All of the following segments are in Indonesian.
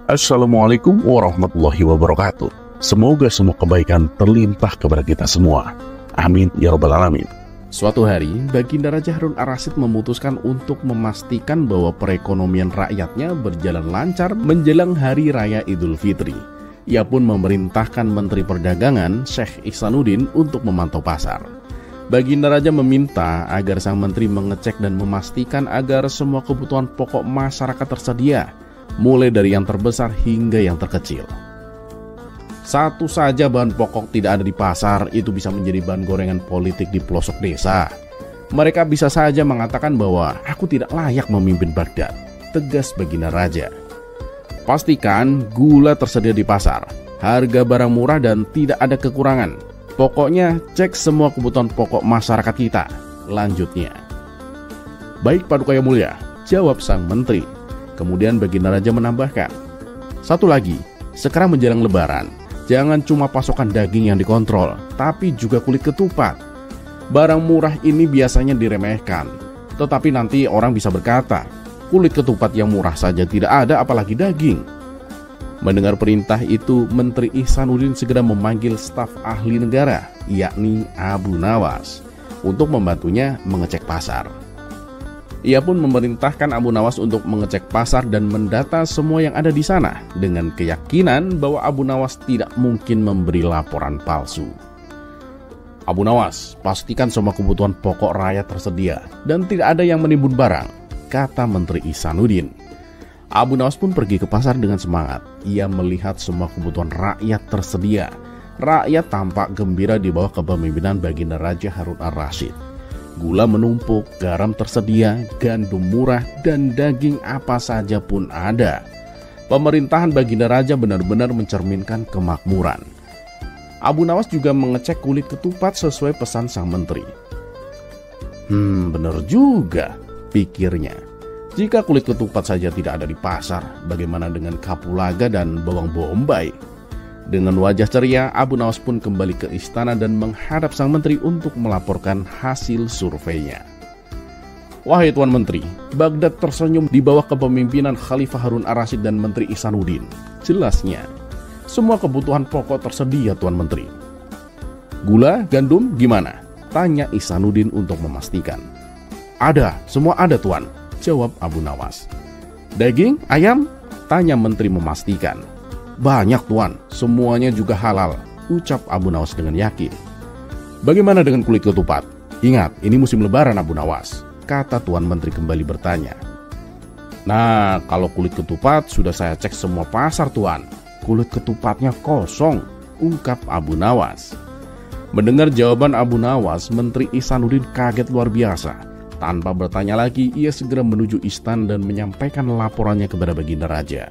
Assalamualaikum warahmatullahi wabarakatuh. Semoga semua kebaikan terlimpah kepada kita semua. Amin ya rabbal alamin. Suatu hari, Baginda Raja Harun ar-Rasyid memutuskan untuk memastikan bahwa perekonomian rakyatnya berjalan lancar menjelang Hari Raya Idul Fitri. Ia pun memerintahkan Menteri Perdagangan, Syekh Ihsanuddin, untuk memantau pasar. Baginda Raja meminta agar sang menteri mengecek dan memastikan agar semua kebutuhan pokok masyarakat tersedia, mulai dari yang terbesar hingga yang terkecil. Satu saja bahan pokok tidak ada di pasar, itu bisa menjadi bahan gorengan politik di pelosok desa. Mereka bisa saja mengatakan bahwa aku tidak layak memimpin Baghdad, tegas Baginda Raja. Pastikan gula tersedia di pasar, harga barang murah dan tidak ada kekurangan. Pokoknya cek semua kebutuhan pokok masyarakat kita, lanjutnya. Baik Paduka Yang Mulia, jawab sang menteri. Kemudian Baginda Raja menambahkan, satu lagi, sekarang menjelang lebaran, jangan cuma pasokan daging yang dikontrol, tapi juga kulit ketupat. Barang murah ini biasanya diremehkan, tetapi nanti orang bisa berkata, kulit ketupat yang murah saja tidak ada apalagi daging. Mendengar perintah itu, Menteri Ihsanuddin segera memanggil staf ahli negara, yakni Abu Nawas, untuk membantunya mengecek pasar. Ia pun memerintahkan Abu Nawas untuk mengecek pasar dan mendata semua yang ada di sana, dengan keyakinan bahwa Abu Nawas tidak mungkin memberi laporan palsu. Abu Nawas, pastikan semua kebutuhan pokok rakyat tersedia dan tidak ada yang menimbun barang, kata Menteri Ihsanuddin. Abu Nawas pun pergi ke pasar dengan semangat. Ia melihat semua kebutuhan rakyat tersedia. Rakyat tampak gembira di bawah kepemimpinan Baginda Raja Harun ar-Rasyid. Gula menumpuk, garam tersedia, gandum murah, dan daging apa saja pun ada. Pemerintahan Baginda Raja benar-benar mencerminkan kemakmuran. Abu Nawas juga mengecek kulit ketupat sesuai pesan sang menteri. Benar juga, pikirnya. Jika kulit ketupat saja tidak ada di pasar, bagaimana dengan kapulaga dan bawang bombay? Dengan wajah ceria, Abu Nawas pun kembali ke istana dan menghadap sang menteri untuk melaporkan hasil surveinya. Wahai Tuan Menteri, Baghdad tersenyum di bawah kepemimpinan Khalifah Harun ar-Rasyid dan Menteri Ihsanuddin. Jelasnya, semua kebutuhan pokok tersedia Tuan Menteri. Gula, gandum, gimana? Tanya Ihsanuddin untuk memastikan. Ada, semua ada Tuan, jawab Abu Nawas. Daging, ayam? Tanya menteri memastikan. Banyak Tuan, semuanya juga halal, ucap Abu Nawas dengan yakin. Bagaimana dengan kulit ketupat? Ingat, ini musim lebaran Abu Nawas, kata Tuan Menteri kembali bertanya. Nah, kalau kulit ketupat sudah saya cek semua pasar Tuan. Kulit ketupatnya kosong, ungkap Abu Nawas. Mendengar jawaban Abu Nawas, Menteri Ihsanuddin kaget luar biasa. Tanpa bertanya lagi, ia segera menuju istana dan menyampaikan laporannya kepada Baginda Raja.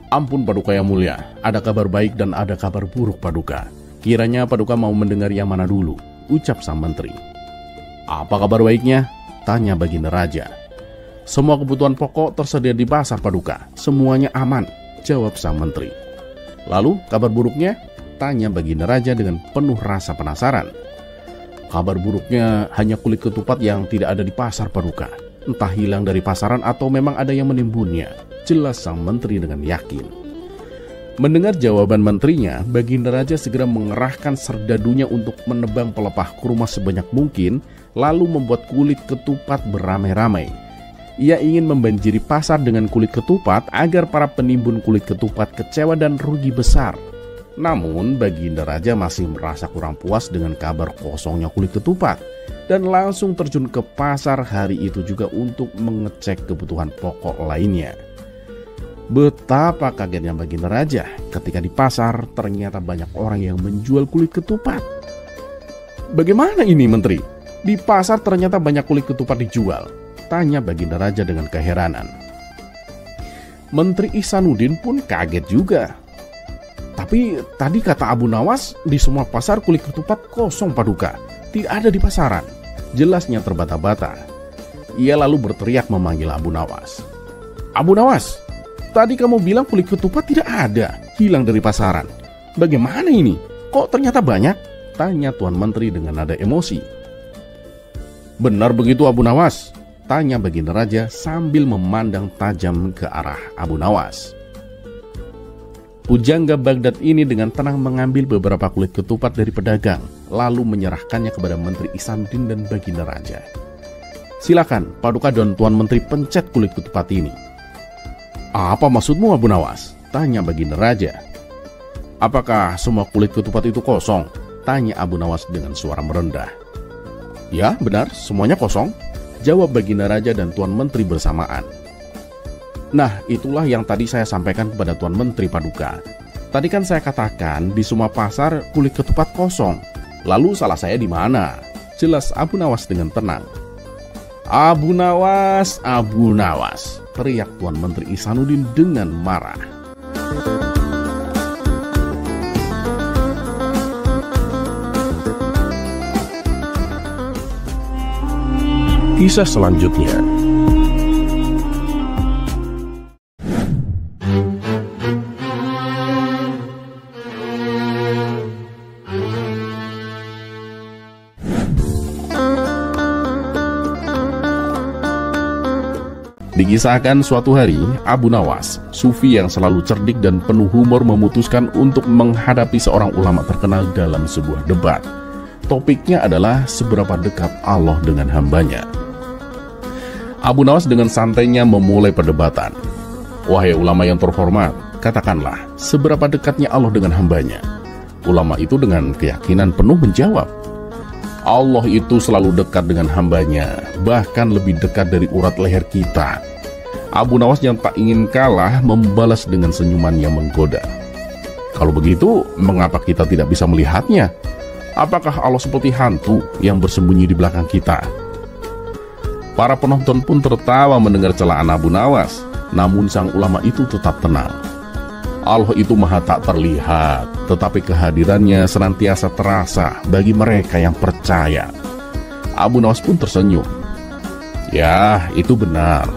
Ampun Paduka Yang Mulia, ada kabar baik dan ada kabar buruk Paduka. Kiranya Paduka mau mendengar yang mana dulu, ucap sang menteri. Apa kabar baiknya? Tanya Baginda Raja. Semua kebutuhan pokok tersedia di pasar Paduka, semuanya aman, jawab sang menteri. Lalu kabar buruknya? Tanya Baginda Raja dengan penuh rasa penasaran. Kabar buruknya hanya kulit ketupat yang tidak ada di pasar Paduka. Entah hilang dari pasaran atau memang ada yang menimbunnya, jelas sang menteri dengan yakin. Mendengar jawaban menterinya, Baginda Raja segera mengerahkan serdadunya untuk menebang pelepah kurma sebanyak mungkin, lalu membuat kulit ketupat beramai-ramai. Ia ingin membanjiri pasar dengan kulit ketupat agar para penimbun kulit ketupat kecewa dan rugi besar. Namun Baginda Raja masih merasa kurang puas dengan kabar kosongnya kulit ketupat dan langsung terjun ke pasar hari itu juga untuk mengecek kebutuhan pokok lainnya. Betapa kagetnya Baginda Raja ketika di pasar ternyata banyak orang yang menjual kulit ketupat. Bagaimana ini Menteri? Di pasar ternyata banyak kulit ketupat dijual, tanya Baginda Raja dengan keheranan. Menteri Ihsanuddin pun kaget juga. Tapi tadi kata Abu Nawas, di semua pasar kulit ketupat kosong Paduka, tidak ada di pasaran. Jelasnya terbata-bata. Ia lalu berteriak memanggil Abu Nawas. Abu Nawas, tadi kamu bilang kulit ketupat tidak ada, hilang dari pasaran. Bagaimana ini? Kok ternyata banyak? Tanya Tuan Menteri dengan nada emosi. Benar begitu Abu Nawas. Tanya Baginda Raja sambil memandang tajam ke arah Abu Nawas. Pujangga Baghdad ini dengan tenang mengambil beberapa kulit ketupat dari pedagang, lalu menyerahkannya kepada Menteri Ihsanuddin dan Baginda Raja. Silakan, Paduka dan Tuan Menteri pencet kulit ketupat ini. Apa maksudmu Abu Nawas? Tanya Baginda Raja. Apakah semua kulit ketupat itu kosong? Tanya Abu Nawas dengan suara merendah. Ya, benar, semuanya kosong, jawab Baginda Raja dan Tuan Menteri bersamaan. Nah, itulah yang tadi saya sampaikan kepada Tuan Menteri Paduka. Tadi kan saya katakan di semua pasar kulit ketupat kosong. Lalu salah saya di mana? Jelas Abu Nawas dengan tenang. Abu Nawas, teriak Tuan Menteri Ihsanuddin dengan marah. Kisah selanjutnya. Dikisahkan suatu hari, Abu Nawas, sufi yang selalu cerdik dan penuh humor, memutuskan untuk menghadapi seorang ulama terkenal dalam sebuah debat. Topiknya adalah seberapa dekat Allah dengan hambanya. Abu Nawas dengan santainya memulai perdebatan. Wahai ulama yang terhormat, katakanlah, seberapa dekatnya Allah dengan hambanya? Ulama itu dengan keyakinan penuh menjawab, Allah itu selalu dekat dengan hambanya, bahkan lebih dekat dari urat leher kita. Abu Nawas yang tak ingin kalah membalas dengan senyuman yang menggoda. Kalau begitu, mengapa kita tidak bisa melihatnya? Apakah Allah seperti hantu yang bersembunyi di belakang kita? Para penonton pun tertawa mendengar celaan Abu Nawas, namun sang ulama itu tetap tenang. Allah itu maha tak terlihat, tetapi kehadirannya senantiasa terasa bagi mereka yang percaya. Abu Nawas pun tersenyum. Ya, itu benar.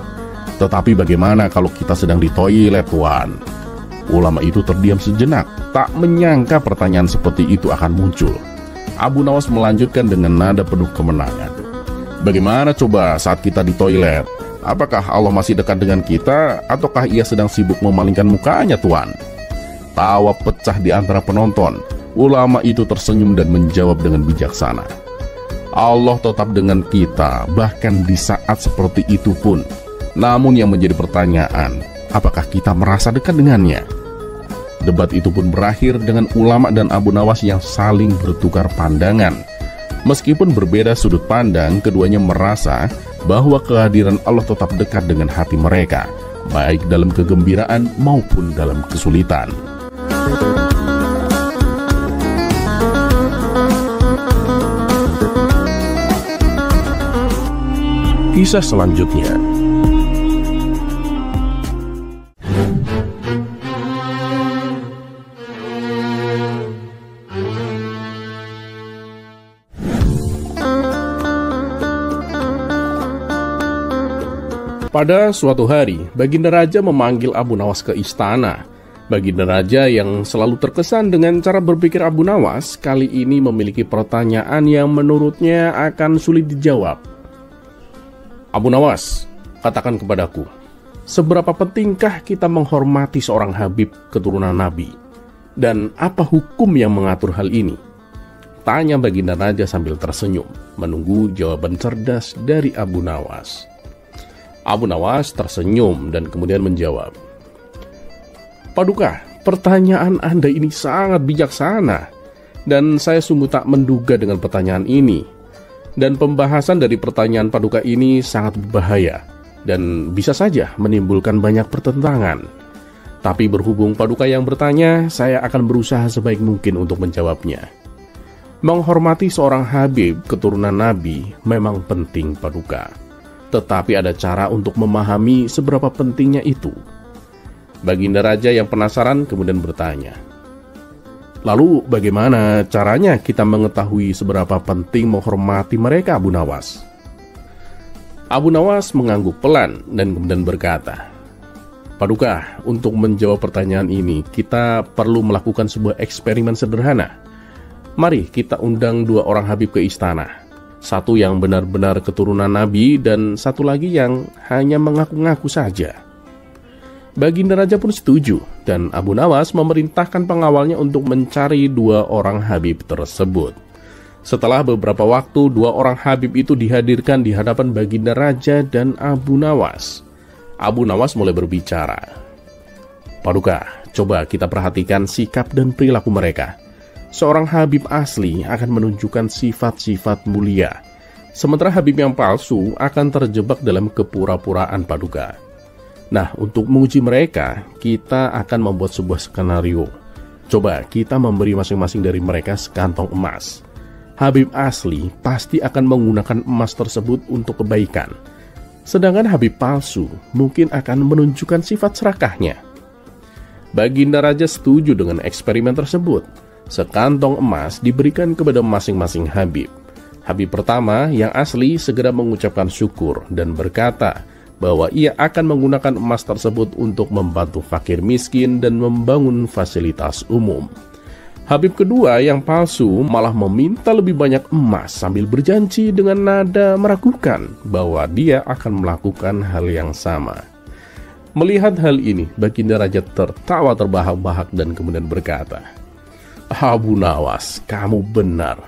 Tetapi bagaimana kalau kita sedang di toilet, Tuan? Ulama itu terdiam sejenak, tak menyangka pertanyaan seperti itu akan muncul. Abu Nawas melanjutkan dengan nada penuh kemenangan. Bagaimana coba saat kita di toilet? Apakah Allah masih dekat dengan kita, ataukah ia sedang sibuk memalingkan mukanya, Tuan? Tawa pecah di antara penonton. Ulama itu tersenyum dan menjawab dengan bijaksana. Allah tetap dengan kita, bahkan di saat seperti itu pun. Namun yang menjadi pertanyaan, apakah kita merasa dekat dengannya? Debat itu pun berakhir dengan ulama dan Abu Nawas yang saling bertukar pandangan. Meskipun berbeda sudut pandang, keduanya merasa bahwa kehadiran Allah tetap dekat dengan hati mereka, baik dalam kegembiraan maupun dalam kesulitan. Kisah selanjutnya. Pada suatu hari, Baginda Raja memanggil Abu Nawas ke istana. Baginda Raja yang selalu terkesan dengan cara berpikir Abu Nawas, kali ini memiliki pertanyaan yang menurutnya akan sulit dijawab. Abu Nawas, katakan kepadaku, seberapa pentingkah kita menghormati seorang Habib keturunan Nabi? Dan apa hukum yang mengatur hal ini? Tanya Baginda Raja sambil tersenyum, menunggu jawaban cerdas dari Abu Nawas. Abu Nawas tersenyum dan kemudian menjawab, Paduka, pertanyaan Anda ini sangat bijaksana, dan saya sungguh tak menduga dengan pertanyaan ini. Dan pembahasan dari pertanyaan Paduka ini sangat berbahaya, dan bisa saja menimbulkan banyak pertentangan. Tapi berhubung Paduka yang bertanya, saya akan berusaha sebaik mungkin untuk menjawabnya. Menghormati seorang Habib keturunan Nabi memang penting, Paduka. Tetapi ada cara untuk memahami seberapa pentingnya itu. Baginda Raja yang penasaran kemudian bertanya, lalu bagaimana caranya kita mengetahui seberapa penting menghormati mereka, Abu Nawas? Abu Nawas mengangguk pelan dan kemudian berkata, Paduka, untuk menjawab pertanyaan ini, kita perlu melakukan sebuah eksperimen sederhana. Mari kita undang 2 orang Habib ke istana. Satu yang benar-benar keturunan Nabi dan satu lagi yang hanya mengaku-ngaku saja. Baginda Raja pun setuju dan Abu Nawas memerintahkan pengawalnya untuk mencari 2 orang Habib tersebut. Setelah beberapa waktu, 2 orang Habib itu dihadirkan di hadapan Baginda Raja dan Abu Nawas. Abu Nawas mulai berbicara. Paduka, coba kita perhatikan sikap dan perilaku mereka. Seorang Habib asli akan menunjukkan sifat-sifat mulia, sementara Habib yang palsu akan terjebak dalam kepura-puraan Paduka. Nah, untuk menguji mereka, kita akan membuat sebuah skenario. Coba kita memberi masing-masing dari mereka sekantong emas. Habib asli pasti akan menggunakan emas tersebut untuk kebaikan, sedangkan Habib palsu mungkin akan menunjukkan sifat serakahnya. Baginda Raja setuju dengan eksperimen tersebut. Sekantong emas diberikan kepada masing-masing Habib. Habib pertama yang asli segera mengucapkan syukur dan berkata bahwa ia akan menggunakan emas tersebut untuk membantu fakir miskin dan membangun fasilitas umum. Habib kedua yang palsu malah meminta lebih banyak emas sambil berjanji dengan nada meragukan bahwa dia akan melakukan hal yang sama. Melihat hal ini, Baginda Raja tertawa terbahak-bahak dan kemudian berkata, Abu Nawas, kamu benar.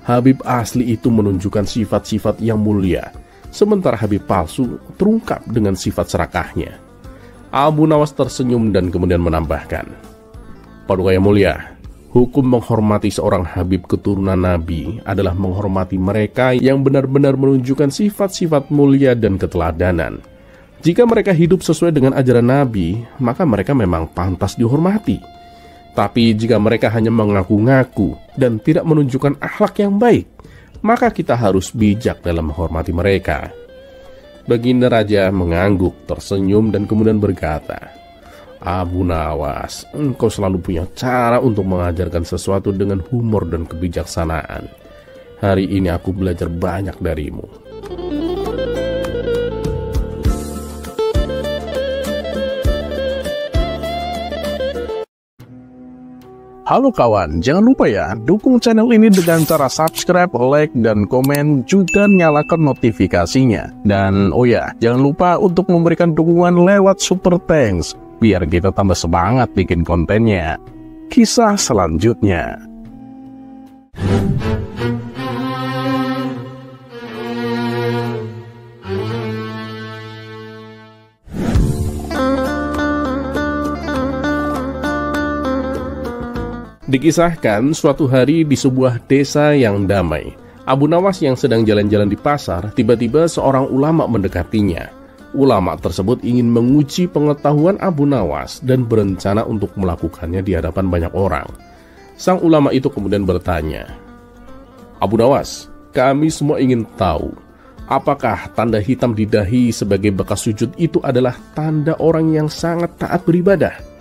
Habib asli itu menunjukkan sifat-sifat yang mulia, sementara Habib palsu terungkap dengan sifat serakahnya. Abu Nawas tersenyum dan kemudian menambahkan, Paduka yang mulia, hukum menghormati seorang Habib keturunan Nabi adalah menghormati mereka yang benar-benar menunjukkan sifat-sifat mulia dan keteladanan. Jika mereka hidup sesuai dengan ajaran Nabi, maka mereka memang pantas dihormati. Tapi jika mereka hanya mengaku-ngaku dan tidak menunjukkan akhlak yang baik, maka kita harus bijak dalam menghormati mereka. Baginda Raja mengangguk, tersenyum dan kemudian berkata, Abu Nawas, engkau selalu punya cara untuk mengajarkan sesuatu dengan humor dan kebijaksanaan. Hari ini aku belajar banyak darimu. Halo kawan, jangan lupa ya, dukung channel ini dengan cara subscribe, like, dan komen, juga nyalakan notifikasinya. Dan oh ya, jangan lupa untuk memberikan dukungan lewat super thanks, biar kita tambah semangat bikin kontennya. Kisah selanjutnya. Dikisahkan suatu hari di sebuah desa yang damai, Abu Nawas yang sedang jalan-jalan di pasar, tiba-tiba seorang ulama mendekatinya. Ulama tersebut ingin menguji pengetahuan Abu Nawas dan berencana untuk melakukannya di hadapan banyak orang. Sang ulama itu kemudian bertanya, Abu Nawas, kami semua ingin tahu, apakah tanda hitam di dahi sebagai bekas sujud itu adalah tanda orang yang sangat taat beribadah?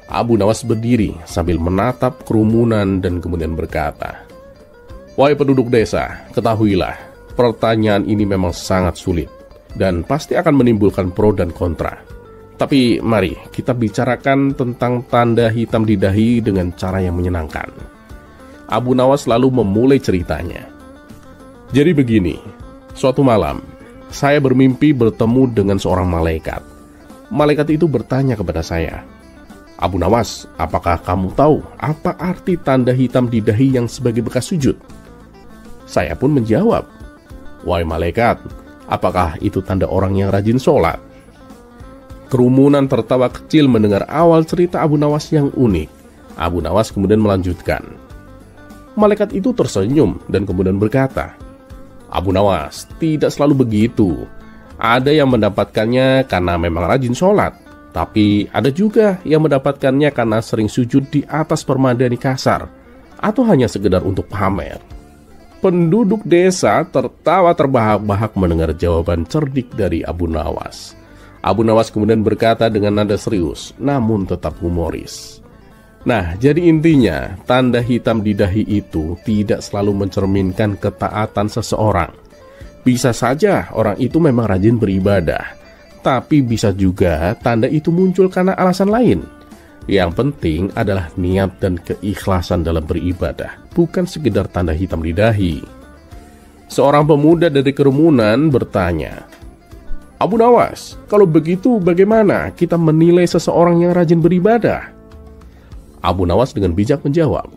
Abu Nawas berdiri sambil menatap kerumunan dan kemudian berkata, Wahai penduduk desa, ketahuilah, pertanyaan ini memang sangat sulit dan pasti akan menimbulkan pro dan kontra. Tapi mari kita bicarakan tentang tanda hitam di dahi dengan cara yang menyenangkan. Abu Nawas lalu memulai ceritanya. Jadi begini, suatu malam, saya bermimpi bertemu dengan seorang malaikat. Malaikat itu bertanya kepada saya, Abu Nawas, apakah kamu tahu apa arti tanda hitam di dahi yang sebagai bekas sujud? Saya pun menjawab, Wahai malaikat, apakah itu tanda orang yang rajin sholat? Kerumunan tertawa kecil mendengar awal cerita Abu Nawas yang unik. Abu Nawas kemudian melanjutkan. Malaikat itu tersenyum dan kemudian berkata, Abu Nawas, tidak selalu begitu. Ada yang mendapatkannya karena memang rajin sholat, tapi ada juga yang mendapatkannya karena sering sujud di atas permadani kasar, atau hanya sekedar untuk pamer. Penduduk desa tertawa terbahak-bahak mendengar jawaban cerdik dari Abu Nawas. Abu Nawas kemudian berkata dengan nada serius, namun tetap humoris. Nah, jadi intinya, tanda hitam di dahi itu tidak selalu mencerminkan ketaatan seseorang. Bisa saja orang itu memang rajin beribadah, tapi bisa juga tanda itu muncul karena alasan lain. Yang penting adalah niat dan keikhlasan dalam beribadah, bukan sekedar tanda hitam di dahi. Seorang pemuda dari kerumunan bertanya, "Abu Nawas, kalau begitu bagaimana kita menilai seseorang yang rajin beribadah?" Abu Nawas dengan bijak menjawab,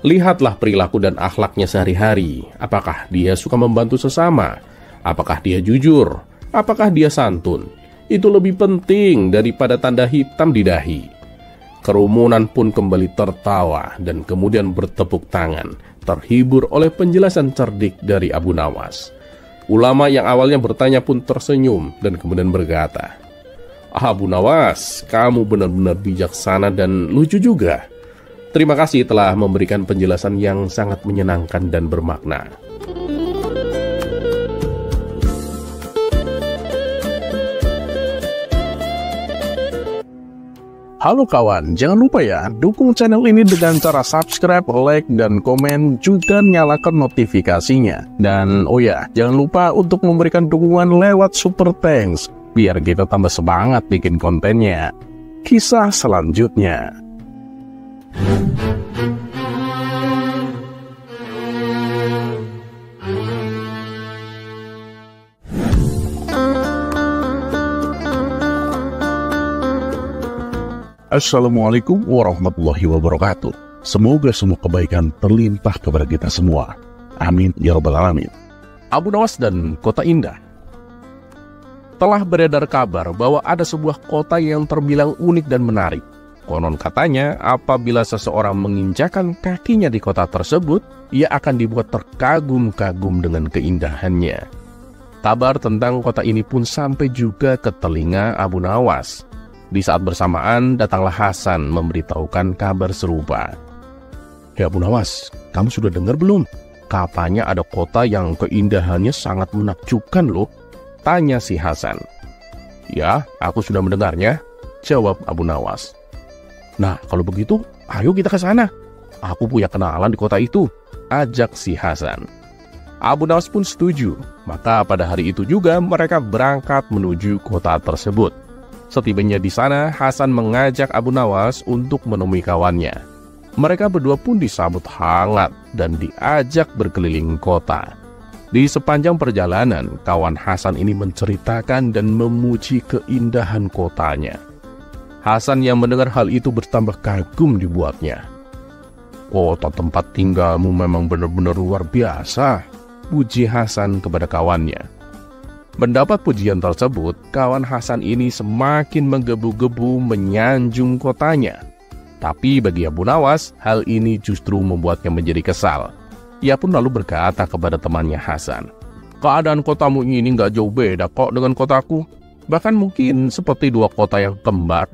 "Lihatlah perilaku dan akhlaknya sehari-hari. Apakah dia suka membantu sesama? Apakah dia jujur? Apakah dia santun? Itu lebih penting daripada tanda hitam di dahi." Kerumunan pun kembali tertawa dan kemudian bertepuk tangan, terhibur oleh penjelasan cerdik dari Abu Nawas. Ulama yang awalnya bertanya pun tersenyum dan kemudian berkata, "Abu Nawas, kamu benar-benar bijaksana dan lucu juga. Terima kasih telah memberikan penjelasan yang sangat menyenangkan dan bermakna." Halo kawan, jangan lupa ya, dukung channel ini dengan cara subscribe, like, dan komen, juga nyalakan notifikasinya. Dan oh ya, jangan lupa untuk memberikan dukungan lewat super thanks, biar kita tambah semangat bikin kontennya. Kisah selanjutnya. Assalamualaikum warahmatullahi wabarakatuh. Semoga semua kebaikan terlimpah kepada kita semua. Amin ya rabbal alamin. Abu Nawas dan Kota Indah. Telah beredar kabar bahwa ada sebuah kota yang terbilang unik dan menarik. Konon katanya, apabila seseorang menginjakan kakinya di kota tersebut, ia akan dibuat terkagum-kagum dengan keindahannya. Kabar tentang kota ini pun sampai juga ke telinga Abu Nawas. Di saat bersamaan, datanglah Hasan memberitahukan kabar serupa. "Ya Abu Nawas, kamu sudah dengar belum? Katanya ada kota yang keindahannya sangat menakjubkan loh," tanya si Hasan. "Ya, aku sudah mendengarnya," jawab Abu Nawas. "Nah, kalau begitu, ayo kita ke sana. Aku punya kenalan di kota itu," ajak si Hasan. Abu Nawas pun setuju. Maka pada hari itu juga mereka berangkat menuju kota tersebut. Setibanya di sana, Hasan mengajak Abu Nawas untuk menemui kawannya. Mereka berdua pun disambut hangat dan diajak berkeliling kota. Di sepanjang perjalanan, kawan Hasan ini menceritakan dan memuji keindahan kotanya. Hasan yang mendengar hal itu bertambah kagum dibuatnya. "Kota tempat tinggalmu memang benar-benar luar biasa," puji Hasan kepada kawannya. Mendapat pujian tersebut, kawan Hasan ini semakin menggebu-gebu menyanjung kotanya. Tapi bagi Abu Nawas, hal ini justru membuatnya menjadi kesal. Ia pun lalu berkata kepada temannya Hasan, "Keadaan kotamu ini nggak jauh beda kok dengan kotaku. Bahkan mungkin seperti dua kota yang kembar."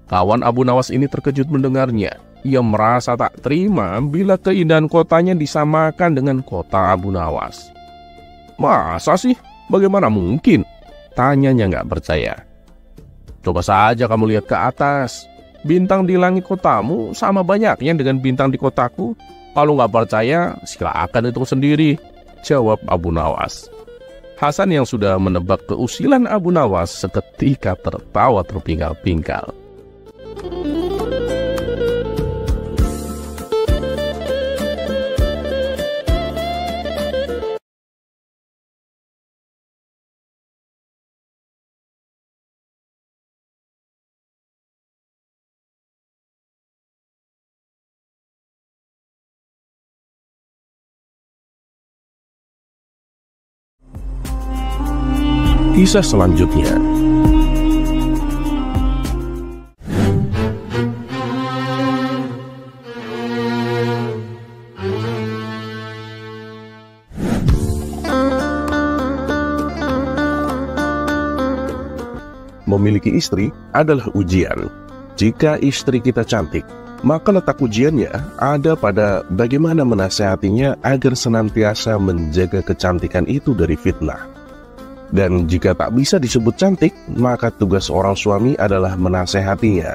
Kawan Abu Nawas ini terkejut mendengarnya. Ia merasa tak terima bila keindahan kotanya disamakan dengan kota Abu Nawas. "Masa sih? Bagaimana mungkin?" tanyanya nggak percaya. "Coba saja kamu lihat ke atas. Bintang di langit kotamu sama banyaknya dengan bintang di kotaku. Kalau nggak percaya, silakan hitung sendiri," jawab Abu Nawas. Hasan yang sudah menebak keusilan Abu Nawas seketika tertawa terpingkal-pingkal. Kisah selanjutnya. Memiliki istri adalah ujian. Jika istri kita cantik, maka letak ujiannya ada pada bagaimana menasehatinya agar senantiasa menjaga kecantikan itu dari fitnah. Dan jika tak bisa disebut cantik, maka tugas seorang suami adalah menasehatinya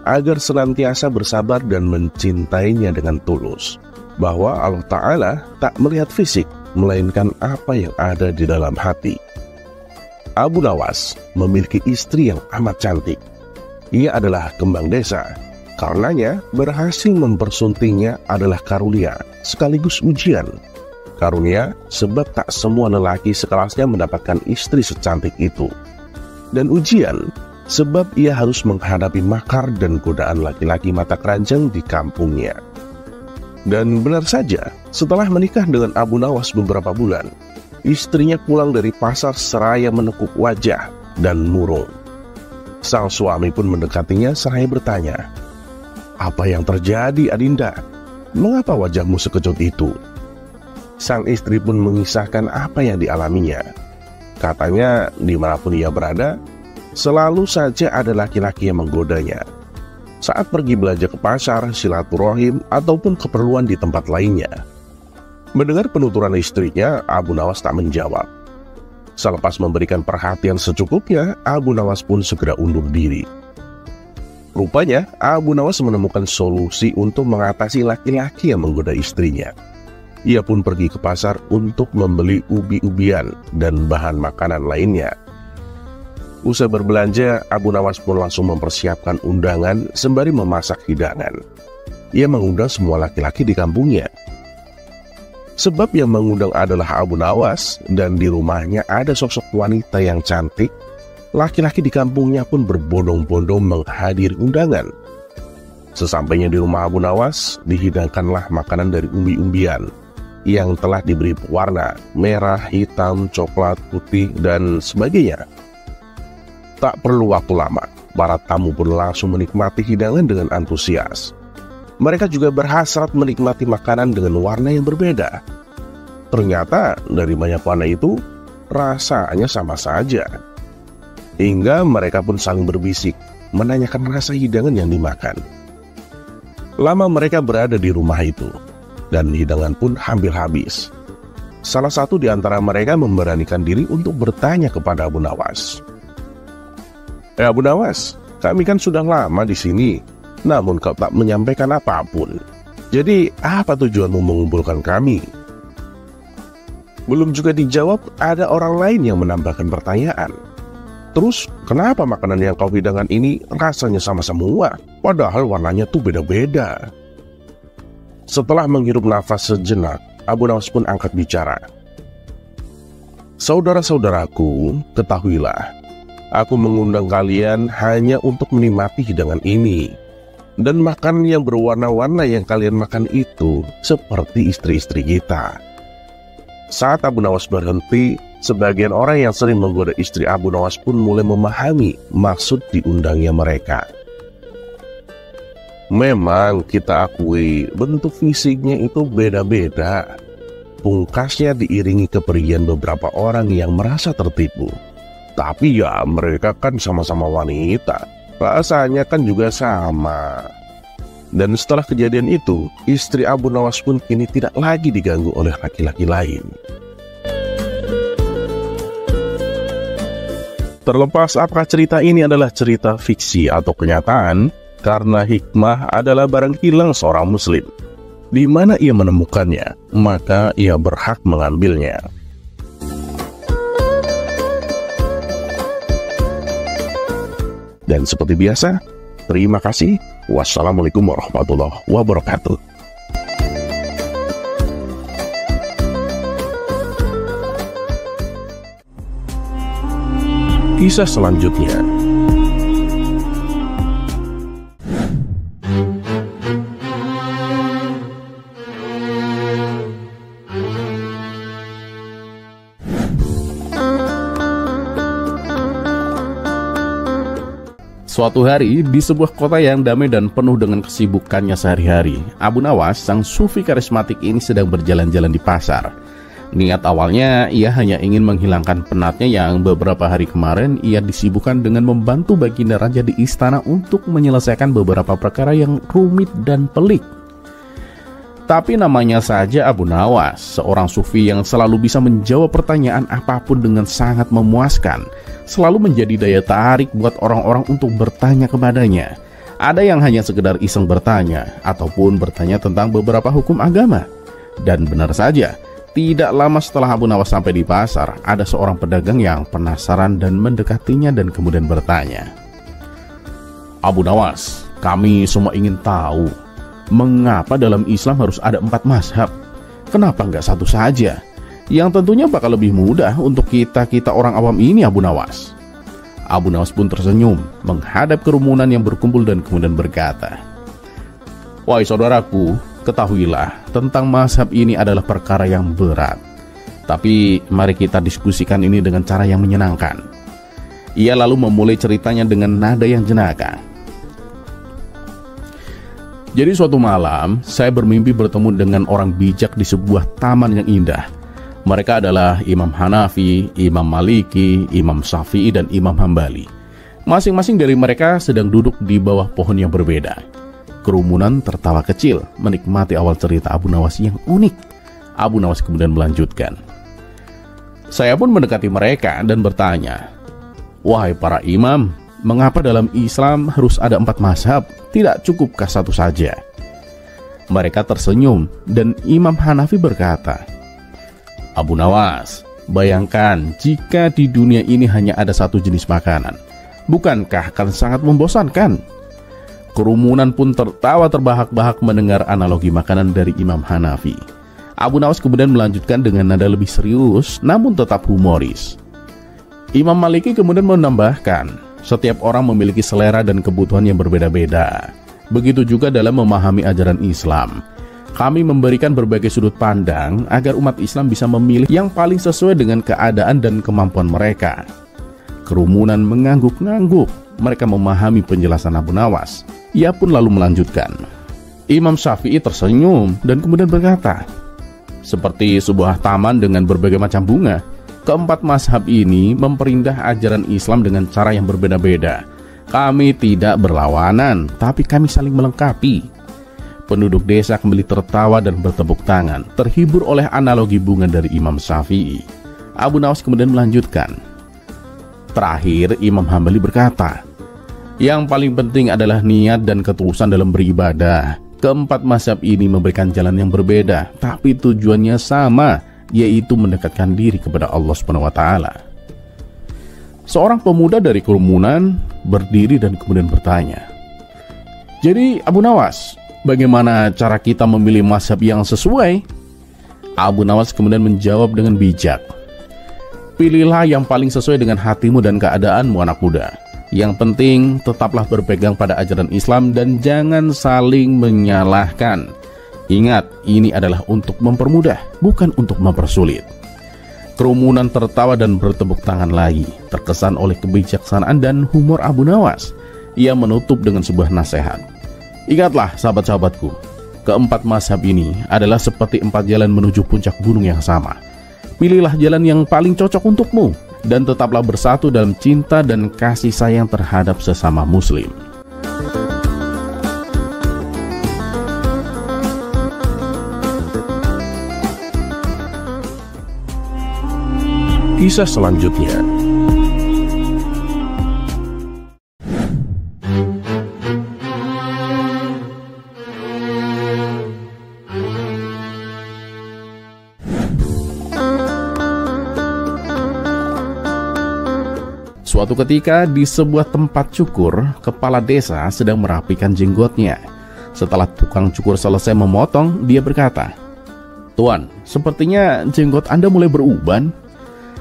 agar senantiasa bersabar dan mencintainya dengan tulus. Bahwa Allah Ta'ala tak melihat fisik, melainkan apa yang ada di dalam hati. Abu Nawas memiliki istri yang amat cantik. Ia adalah kembang desa. Karenanya, berhasil mempersuntingnya adalah karunia sekaligus ujian. karunia, sebab tak semua lelaki sekelasnya mendapatkan istri secantik itu. Dan ujian, sebab ia harus menghadapi makar dan godaan laki-laki mata keranjang di kampungnya. Dan benar saja, setelah menikah dengan Abu Nawas beberapa bulan, istrinya pulang dari pasar seraya menekuk wajah dan murung. Sang suami pun mendekatinya seraya bertanya, "Apa yang terjadi, Adinda? Mengapa wajahmu sekejut itu?" Sang istri pun mengisahkan apa yang dialaminya. Katanya, dimanapun ia berada, selalu saja ada laki-laki yang menggodanya. Saat pergi belanja ke pasar, silaturahim, ataupun keperluan di tempat lainnya. Mendengar penuturan istrinya, Abu Nawas tak menjawab. Selepas memberikan perhatian secukupnya, Abu Nawas pun segera undur diri. Rupanya, Abu Nawas menemukan solusi untuk mengatasi laki-laki yang menggoda istrinya. Ia pun pergi ke pasar untuk membeli ubi-ubian dan bahan makanan lainnya. Usai berbelanja, Abu Nawas pun langsung mempersiapkan undangan sembari memasak hidangan. Ia mengundang semua laki-laki di kampungnya. Sebab yang mengundang adalah Abu Nawas, dan di rumahnya ada sosok wanita yang cantik, laki-laki di kampungnya pun berbondong-bondong menghadiri undangan. Sesampainya di rumah Abu Nawas, dihidangkanlah makanan dari umbi-umbian yang telah diberi warna merah, hitam, coklat, putih, dan sebagainya. Tak perlu waktu lama, para tamu pun langsung menikmati hidangan dengan antusias. Mereka juga berhasrat menikmati makanan dengan warna yang berbeda. Ternyata dari banyak warna itu, rasanya sama saja. Hingga mereka pun saling berbisik, menanyakan rasa hidangan yang dimakan. Lama mereka berada di rumah itu, dan hidangan pun hampir habis. Salah satu di antara mereka memberanikan diri untuk bertanya kepada Abu Nawas. Abu Nawas, kami kan sudah lama di sini, namun kau tak menyampaikan apapun. Jadi, apa tujuanmu mengumpulkan kami?" Belum juga dijawab, ada orang lain yang menambahkan pertanyaan. "Terus, kenapa makanan yang kau hidangkan ini rasanya sama semua, padahal warnanya tuh beda-beda?" Setelah menghirup nafas sejenak, Abu Nawas pun angkat bicara. "Saudara-saudaraku, ketahuilah, aku mengundang kalian hanya untuk menikmati hidangan ini. Dan makanan yang berwarna-warna yang kalian makan itu seperti istri-istri kita." Saat Abu Nawas berhenti, sebagian orang yang sering menggoda istri Abu Nawas pun mulai memahami maksud diundangnya mereka. Memang kita akui bentuk fisiknya itu beda-beda. Pungkasnya diiringi kepergian beberapa orang yang merasa tertipu. Tapi ya mereka kan sama-sama wanita, rasanya kan juga sama. Dan setelah kejadian itu, istri Abu Nawas pun kini tidak lagi diganggu oleh laki-laki lain. Terlepas apakah cerita ini adalah cerita fiksi atau kenyataan, karena hikmah adalah barang hilang seorang muslim. Di mana ia menemukannya, maka ia berhak mengambilnya. Dan seperti biasa, terima kasih. Wassalamualaikum warahmatullahi wabarakatuh. Kisah selanjutnya. Suatu hari, di sebuah kota yang damai dan penuh dengan kesibukannya sehari-hari, Abu Nawas, sang sufi karismatik ini sedang berjalan-jalan di pasar. Niat awalnya, ia hanya ingin menghilangkan penatnya yang beberapa hari kemarin ia disibukkan dengan membantu baginda raja di istana untuk menyelesaikan beberapa perkara yang rumit dan pelik. Tapi namanya saja Abu Nawas, seorang sufi yang selalu bisa menjawab pertanyaan apapun dengan sangat memuaskan, selalu menjadi daya tarik buat orang-orang untuk bertanya kepadanya. Ada yang hanya sekedar iseng bertanya, ataupun bertanya tentang beberapa hukum agama. Dan benar saja, tidak lama setelah Abu Nawas sampai di pasar, ada seorang pedagang yang penasaran dan mendekatinya dan kemudian bertanya, "Abu Nawas, kami semua ingin tahu, mengapa dalam Islam harus ada 4 mazhab? Kenapa nggak satu saja? Yang tentunya bakal lebih mudah untuk kita orang awam ini, Abu Nawas. Abu Nawas pun tersenyum menghadap kerumunan yang berkumpul dan kemudian berkata, "Wahai saudaraku, ketahuilah tentang mazhab ini adalah perkara yang berat. Tapi mari kita diskusikan ini dengan cara yang menyenangkan." Ia lalu memulai ceritanya dengan nada yang jenaka. Jadi suatu malam, saya bermimpi bertemu dengan orang bijak di sebuah taman yang indah. Mereka adalah Imam Hanafi, Imam Maliki, Imam Syafi'i, dan Imam Hambali. Masing-masing dari mereka sedang duduk di bawah pohon yang berbeda. Kerumunan tertawa kecil menikmati awal cerita Abu Nawas yang unik. Abu Nawas kemudian melanjutkan, "Saya pun mendekati mereka dan bertanya, 'Wahai para imam, mengapa dalam Islam harus ada 4 mazhab? Tidak cukupkah satu saja?' Mereka tersenyum dan Imam Hanafi berkata, 'Abu Nawas, bayangkan jika di dunia ini hanya ada satu jenis makanan. Bukankah akan sangat membosankan?' Kerumunan pun tertawa terbahak-bahak mendengar analogi makanan dari Imam Hanafi. Abu Nawas kemudian melanjutkan dengan nada lebih serius namun tetap humoris. Imam Maliki kemudian menambahkan, setiap orang memiliki selera dan kebutuhan yang berbeda-beda. Begitu juga dalam memahami ajaran Islam. Kami memberikan berbagai sudut pandang agar umat Islam bisa memilih yang paling sesuai dengan keadaan dan kemampuan mereka. Kerumunan mengangguk-ngangguk. Mereka memahami penjelasan Abu Nawas. Ia pun lalu melanjutkan. Imam Syafi'i tersenyum dan kemudian berkata, "Seperti sebuah taman dengan berbagai macam bunga, keempat mazhab ini memperindah ajaran Islam dengan cara yang berbeda-beda. Kami tidak berlawanan, tapi kami saling melengkapi." Penduduk desa kembali tertawa dan bertepuk tangan, terhibur oleh analogi bunga dari Imam Syafi'i. Abu Nawas kemudian melanjutkan. Terakhir, Imam Hambali berkata, "Yang paling penting adalah niat dan ketulusan dalam beribadah. Keempat mazhab ini memberikan jalan yang berbeda, tapi tujuannya sama, yaitu mendekatkan diri kepada Allah SWT." Seorang pemuda dari kerumunan berdiri dan kemudian bertanya, "Jadi Abu Nawas, bagaimana cara kita memilih mazhab yang sesuai?" Abu Nawas kemudian menjawab dengan bijak, "Pilihlah yang paling sesuai dengan hatimu dan keadaanmu, anak muda. Yang penting tetaplah berpegang pada ajaran Islam dan jangan saling menyalahkan. Ingat, ini adalah untuk mempermudah, bukan untuk mempersulit." Kerumunan tertawa dan bertepuk tangan lagi, terkesan oleh kebijaksanaan dan humor Abu Nawas. Ia menutup dengan sebuah nasihat. "Ingatlah sahabat-sahabatku, keempat mazhab ini adalah seperti 4 jalan menuju puncak gunung yang sama. Pilihlah jalan yang paling cocok untukmu, dan tetaplah bersatu dalam cinta dan kasih sayang terhadap sesama muslim." Kisah selanjutnya. Suatu ketika di sebuah tempat cukur, kepala desa sedang merapikan jenggotnya. Setelah tukang cukur selesai memotong, dia berkata, "Tuan, sepertinya jenggot Anda mulai beruban."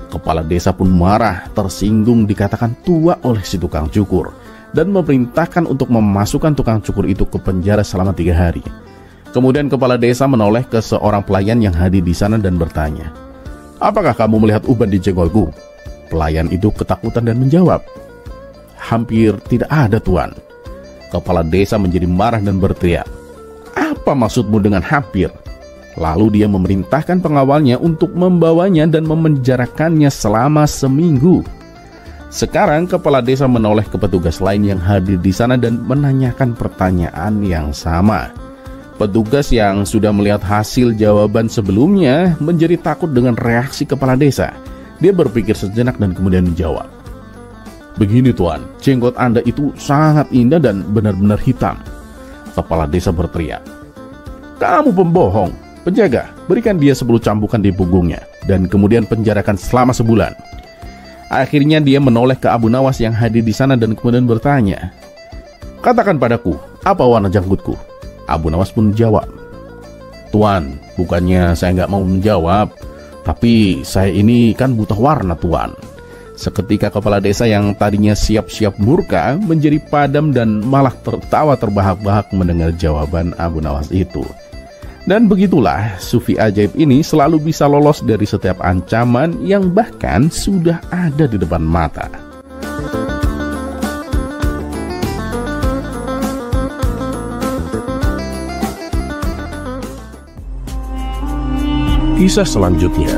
Kepala desa pun marah, tersinggung dikatakan tua oleh si tukang cukur, dan memerintahkan untuk memasukkan tukang cukur itu ke penjara selama 3 hari. Kemudian kepala desa menoleh ke seorang pelayan yang hadir di sana dan bertanya, "Apakah kamu melihat uban di jenggotku?" Pelayan itu ketakutan dan menjawab, "Hampir tidak ada, Tuan." Kepala desa menjadi marah dan berteriak, "Apa maksudmu dengan hampir?" Lalu dia memerintahkan pengawalnya untuk membawanya dan memenjarakannya selama seminggu. Sekarang kepala desa menoleh ke petugas lain yang hadir di sana dan menanyakan pertanyaan yang sama. Petugas yang sudah melihat hasil jawaban sebelumnya menjadi takut dengan reaksi kepala desa. Dia berpikir sejenak dan kemudian menjawab, "Begini Tuan, jenggot Anda itu sangat indah dan benar-benar hitam." Kepala desa berteriak, "Kamu pembohong! Penjaga, berikan dia 10 cambukan di punggungnya dan kemudian penjarakan selama sebulan." Akhirnya dia menoleh ke Abu Nawas yang hadir di sana dan kemudian bertanya, "Katakan padaku, apa warna janggutku?" Abu Nawas pun menjawab, Tuan, bukannya saya nggak mau menjawab, tapi saya ini kan butuh warna, Tuan. Seketika kepala desa yang tadinya siap-siap murka menjadi padam dan malah tertawa terbahak-bahak mendengar jawaban Abu Nawas itu. Dan begitulah Sufi ajaib ini selalu bisa lolos dari setiap ancaman yang bahkan sudah ada di depan mata. Kisah selanjutnya.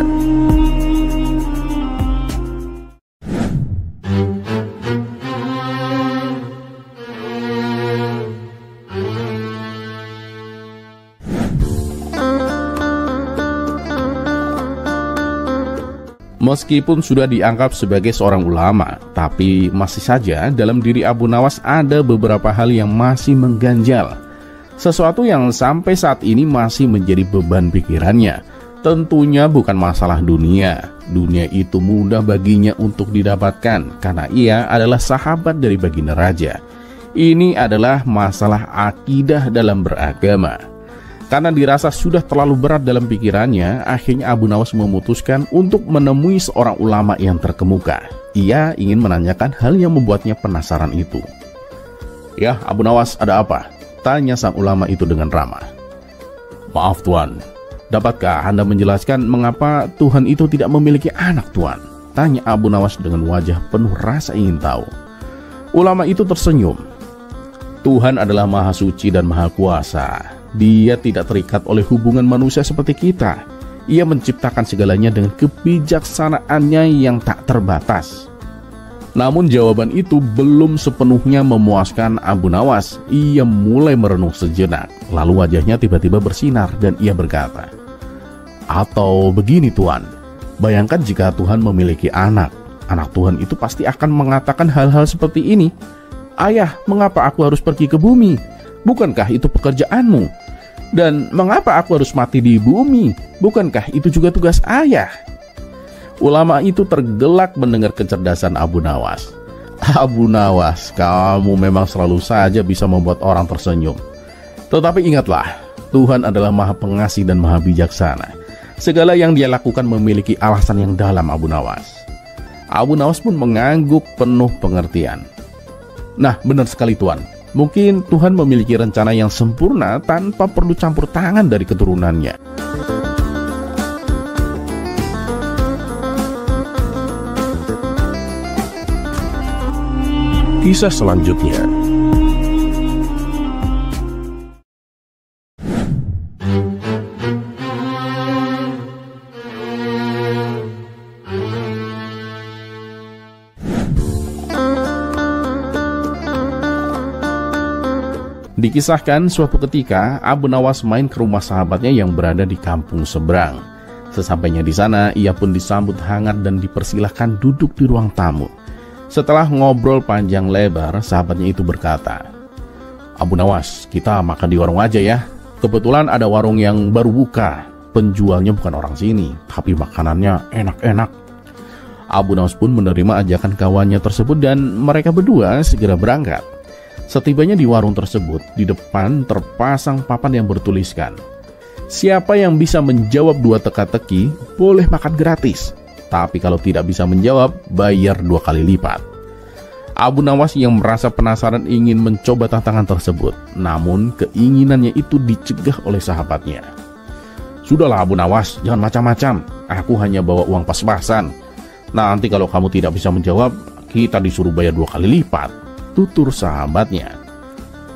Meskipun sudah dianggap sebagai seorang ulama, tapi masih saja dalam diri Abu Nawas ada beberapa hal yang masih mengganjal. Sesuatu yang sampai saat ini masih menjadi beban pikirannya. Tentunya bukan masalah dunia. Dunia itu mudah baginya untuk didapatkan karena ia adalah sahabat dari baginda raja. Ini adalah masalah akidah dalam beragama. Karena dirasa sudah terlalu berat dalam pikirannya, akhirnya Abu Nawas memutuskan untuk menemui seorang ulama yang terkemuka. Ia ingin menanyakan hal yang membuatnya penasaran itu. "Ya, Abu Nawas, ada apa?" tanya sang ulama itu dengan ramah. "Maaf, Tuan. Dapatkah Anda menjelaskan mengapa Tuhan itu tidak memiliki anak, Tuan?" tanya Abu Nawas dengan wajah penuh rasa ingin tahu. Ulama itu tersenyum. "Tuhan adalah Maha Suci dan Maha Kuasa. Dia tidak terikat oleh hubungan manusia seperti kita. Ia menciptakan segalanya dengan kebijaksanaannya yang tak terbatas." Namun jawaban itu belum sepenuhnya memuaskan Abu Nawas. Ia mulai merenung sejenak. Lalu wajahnya tiba-tiba bersinar dan ia berkata, "Atau begini, Tuan. Bayangkan jika Tuhan memiliki anak. Anak Tuhan itu pasti akan mengatakan hal-hal seperti ini. 'Ayah, mengapa aku harus pergi ke bumi? Bukankah itu pekerjaanmu? Dan mengapa aku harus mati di bumi? Bukankah itu juga tugas ayah?'" Ulama itu tergelak mendengar kecerdasan Abu Nawas. "Abu Nawas, kamu memang selalu saja bisa membuat orang tersenyum. Tetapi ingatlah, Tuhan adalah Maha Pengasih dan Maha Bijaksana. Segala yang Dia lakukan memiliki alasan yang dalam, Abu Nawas." Abu Nawas pun mengangguk penuh pengertian. "Nah, benar sekali, Tuan. Mungkin Tuhan memiliki rencana yang sempurna tanpa perlu campur tangan dari keturunannya." Kisah selanjutnya. Dikisahkan suatu ketika Abu Nawas main ke rumah sahabatnya yang berada di kampung seberang. Sesampainya di sana, ia pun disambut hangat dan dipersilahkan duduk di ruang tamu. Setelah ngobrol panjang lebar, sahabatnya itu berkata, "Abu Nawas, kita makan di warung aja ya. Kebetulan ada warung yang baru buka. Penjualnya bukan orang sini, tapi makanannya enak-enak." Abu Nawas pun menerima ajakan kawannya tersebut dan mereka berdua segera berangkat. Setibanya di warung tersebut, di depan terpasang papan yang bertuliskan, "Siapa yang bisa menjawab 2 teka-teki boleh makan gratis. Tapi kalau tidak bisa menjawab, bayar 2 kali lipat." Abu Nawas yang merasa penasaran ingin mencoba tantangan tersebut. Namun keinginannya itu dicegah oleh sahabatnya. "Sudahlah Abu Nawas, jangan macam-macam. Aku hanya bawa uang pas-pasan. Nanti kalau kamu tidak bisa menjawab, kita disuruh bayar 2 kali lipat," tutur sahabatnya.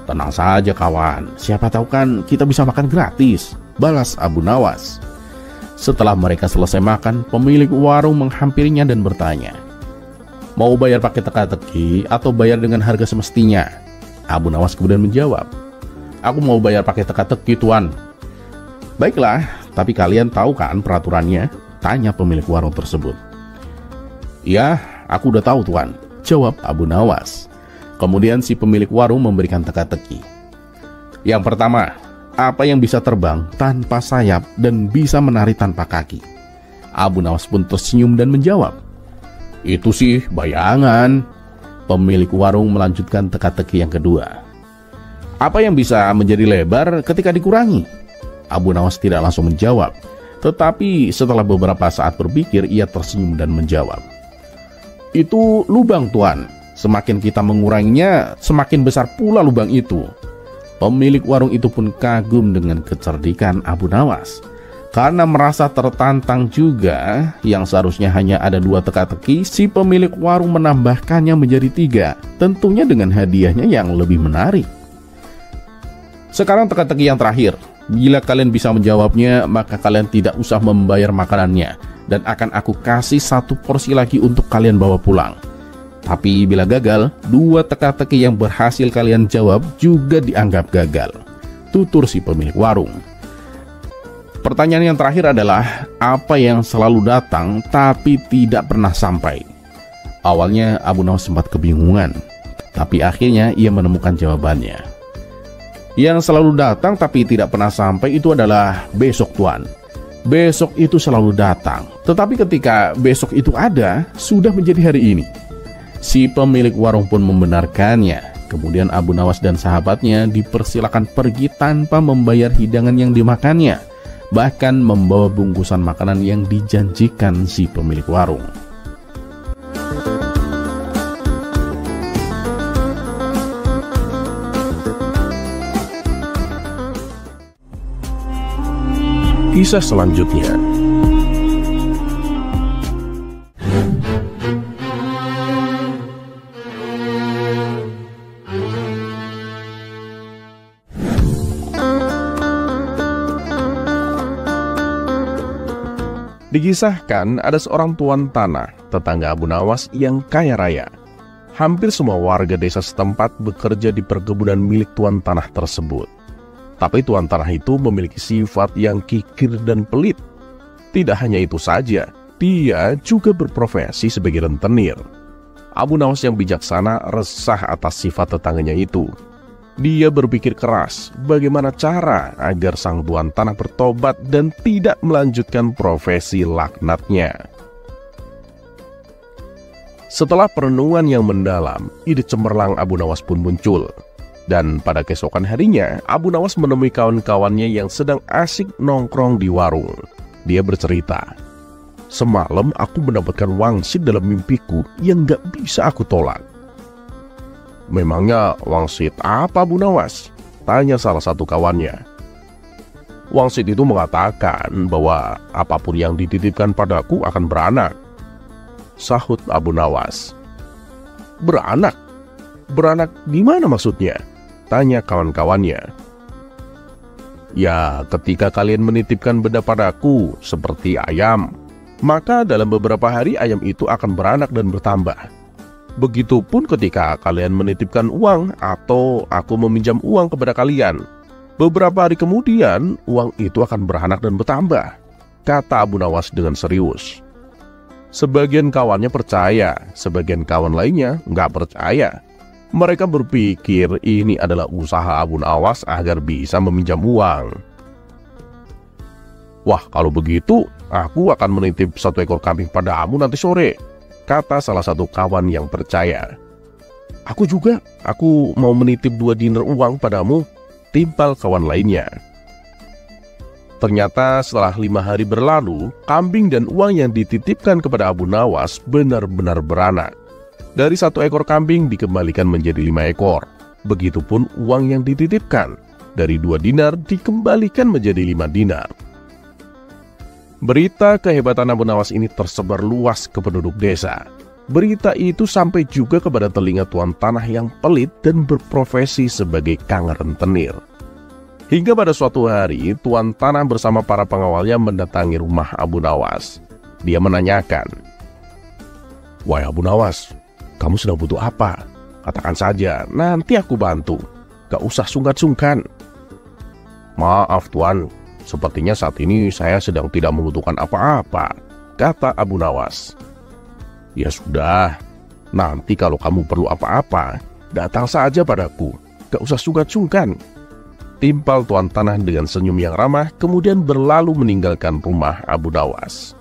"Tenang saja kawan, siapa tahu kan kita bisa makan gratis," balas Abu Nawas. Setelah mereka selesai makan, pemilik warung menghampirinya dan bertanya, "Mau bayar pakai teka-teki atau bayar dengan harga semestinya?" Abu Nawas kemudian menjawab, "Aku mau bayar pakai teka-teki, Tuan." "Baiklah, tapi kalian tahu kan peraturannya?" tanya pemilik warung tersebut. "Ya, aku udah tahu, Tuan," jawab Abu Nawas. Kemudian si pemilik warung memberikan teka-teki. "Yang pertama, apa yang bisa terbang tanpa sayap dan bisa menari tanpa kaki?" Abu Nawas pun tersenyum dan menjawab, "Itu sih bayangan." Pemilik warung melanjutkan teka-teki yang kedua. "Apa yang bisa menjadi lebar ketika dikurangi?" Abu Nawas tidak langsung menjawab. Tetapi setelah beberapa saat berpikir, ia tersenyum dan menjawab, "Itu lubang, Tuan. Semakin kita menguranginya, semakin besar pula lubang itu." Pemilik warung itu pun kagum dengan kecerdikan Abu Nawas. Karena merasa tertantang juga, yang seharusnya hanya ada 2 teka-teki, si pemilik warung menambahkannya menjadi 3, tentunya dengan hadiahnya yang lebih menarik. Sekarang teka-teki yang terakhir. Bila kalian bisa menjawabnya, maka kalian tidak usah membayar makanannya, dan akan aku kasih 1 porsi lagi untuk kalian bawa pulang. Tapi bila gagal, 2 teka-teki yang berhasil kalian jawab juga dianggap gagal, tutur si pemilik warung. Pertanyaan yang terakhir adalah, apa yang selalu datang tapi tidak pernah sampai? Awalnya Abu Nawas sempat kebingungan, tapi akhirnya ia menemukan jawabannya. Yang selalu datang tapi tidak pernah sampai itu adalah besok, Tuan. Besok itu selalu datang, tetapi ketika besok itu ada, sudah menjadi hari ini. Si pemilik warung pun membenarkannya. Kemudian Abu Nawas dan sahabatnya dipersilakan pergi tanpa membayar hidangan yang dimakannya, bahkan membawa bungkusan makanan yang dijanjikan si pemilik warung. Kisah selanjutnya. Dikisahkan ada seorang tuan tanah, tetangga Abu Nawas yang kaya raya. Hampir semua warga desa setempat bekerja di perkebunan milik tuan tanah tersebut. Tapi tuan tanah itu memiliki sifat yang kikir dan pelit. Tidak hanya itu saja, dia juga berprofesi sebagai rentenir. Abu Nawas yang bijaksana resah atas sifat tetangganya itu. Dia berpikir keras bagaimana cara agar sang tuan tanah bertobat dan tidak melanjutkan profesi laknatnya. Setelah perenungan yang mendalam, ide cemerlang Abu Nawas pun muncul. Dan pada keesokan harinya, Abu Nawas menemui kawan-kawannya yang sedang asik nongkrong di warung. Dia bercerita, "Semalam aku mendapatkan wangsit dalam mimpiku yang gak bisa aku tolak." "Memangnya wangsit apa, Abu Nawas?" tanya salah satu kawannya. "Wangsit itu mengatakan bahwa apapun yang dititipkan padaku akan beranak," sahut Abu Nawas. "Beranak? Beranak di mana maksudnya?" tanya kawan-kawannya. "Ya, ketika kalian menitipkan benda padaku seperti ayam, maka dalam beberapa hari ayam itu akan beranak dan bertambah. Begitupun ketika kalian menitipkan uang atau aku meminjam uang kepada kalian, beberapa hari kemudian uang itu akan beranak dan bertambah," kata Abu Nawas dengan serius. Sebagian kawannya percaya, sebagian kawan lainnya nggak percaya. Mereka berpikir ini adalah usaha Abu Nawas agar bisa meminjam uang. "Wah, kalau begitu aku akan menitip 1 ekor kambing padamu nanti sore," kata salah satu kawan yang percaya. "Aku juga, aku mau menitip 2 dinar uang padamu," timpal kawan lainnya. Ternyata setelah 5 hari berlalu, kambing dan uang yang dititipkan kepada Abu Nawas benar-benar beranak. Dari 1 ekor kambing dikembalikan menjadi 5 ekor. Begitupun uang yang dititipkan. Dari 2 dinar dikembalikan menjadi 5 dinar. Berita kehebatan Abu Nawas ini tersebar luas ke penduduk desa. Berita itu sampai juga kepada telinga tuan tanah yang pelit dan berprofesi sebagai kang rentenir. Hingga pada suatu hari, tuan tanah bersama para pengawalnya mendatangi rumah Abu Nawas. Dia menanyakan, "Wahai Abu Nawas, kamu sedang butuh apa? Katakan saja, nanti aku bantu. Gak usah sungkan-sungkan." "Maaf Tuan, sepertinya saat ini saya sedang tidak membutuhkan apa-apa," kata Abu Nawas. "Ya sudah, nanti kalau kamu perlu apa-apa, datang saja padaku. Gak usah sungkan-sungkan," timpal tuan tanah dengan senyum yang ramah, kemudian berlalu meninggalkan rumah Abu Nawas.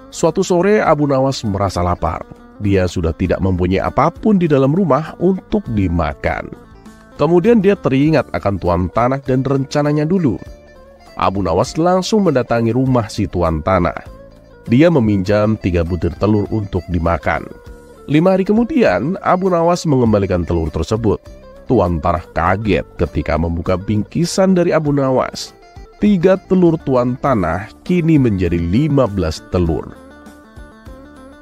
Suatu sore Abu Nawas merasa lapar. Dia sudah tidak mempunyai apapun di dalam rumah untuk dimakan. Kemudian dia teringat akan tuan tanah dan rencananya dulu. Abu Nawas langsung mendatangi rumah si tuan tanah. Dia meminjam 3 butir telur untuk dimakan. 5 hari kemudian, Abu Nawas mengembalikan telur tersebut. Tuan tanah kaget ketika membuka bingkisan dari Abu Nawas. 3 telur tuan tanah kini menjadi 15 telur.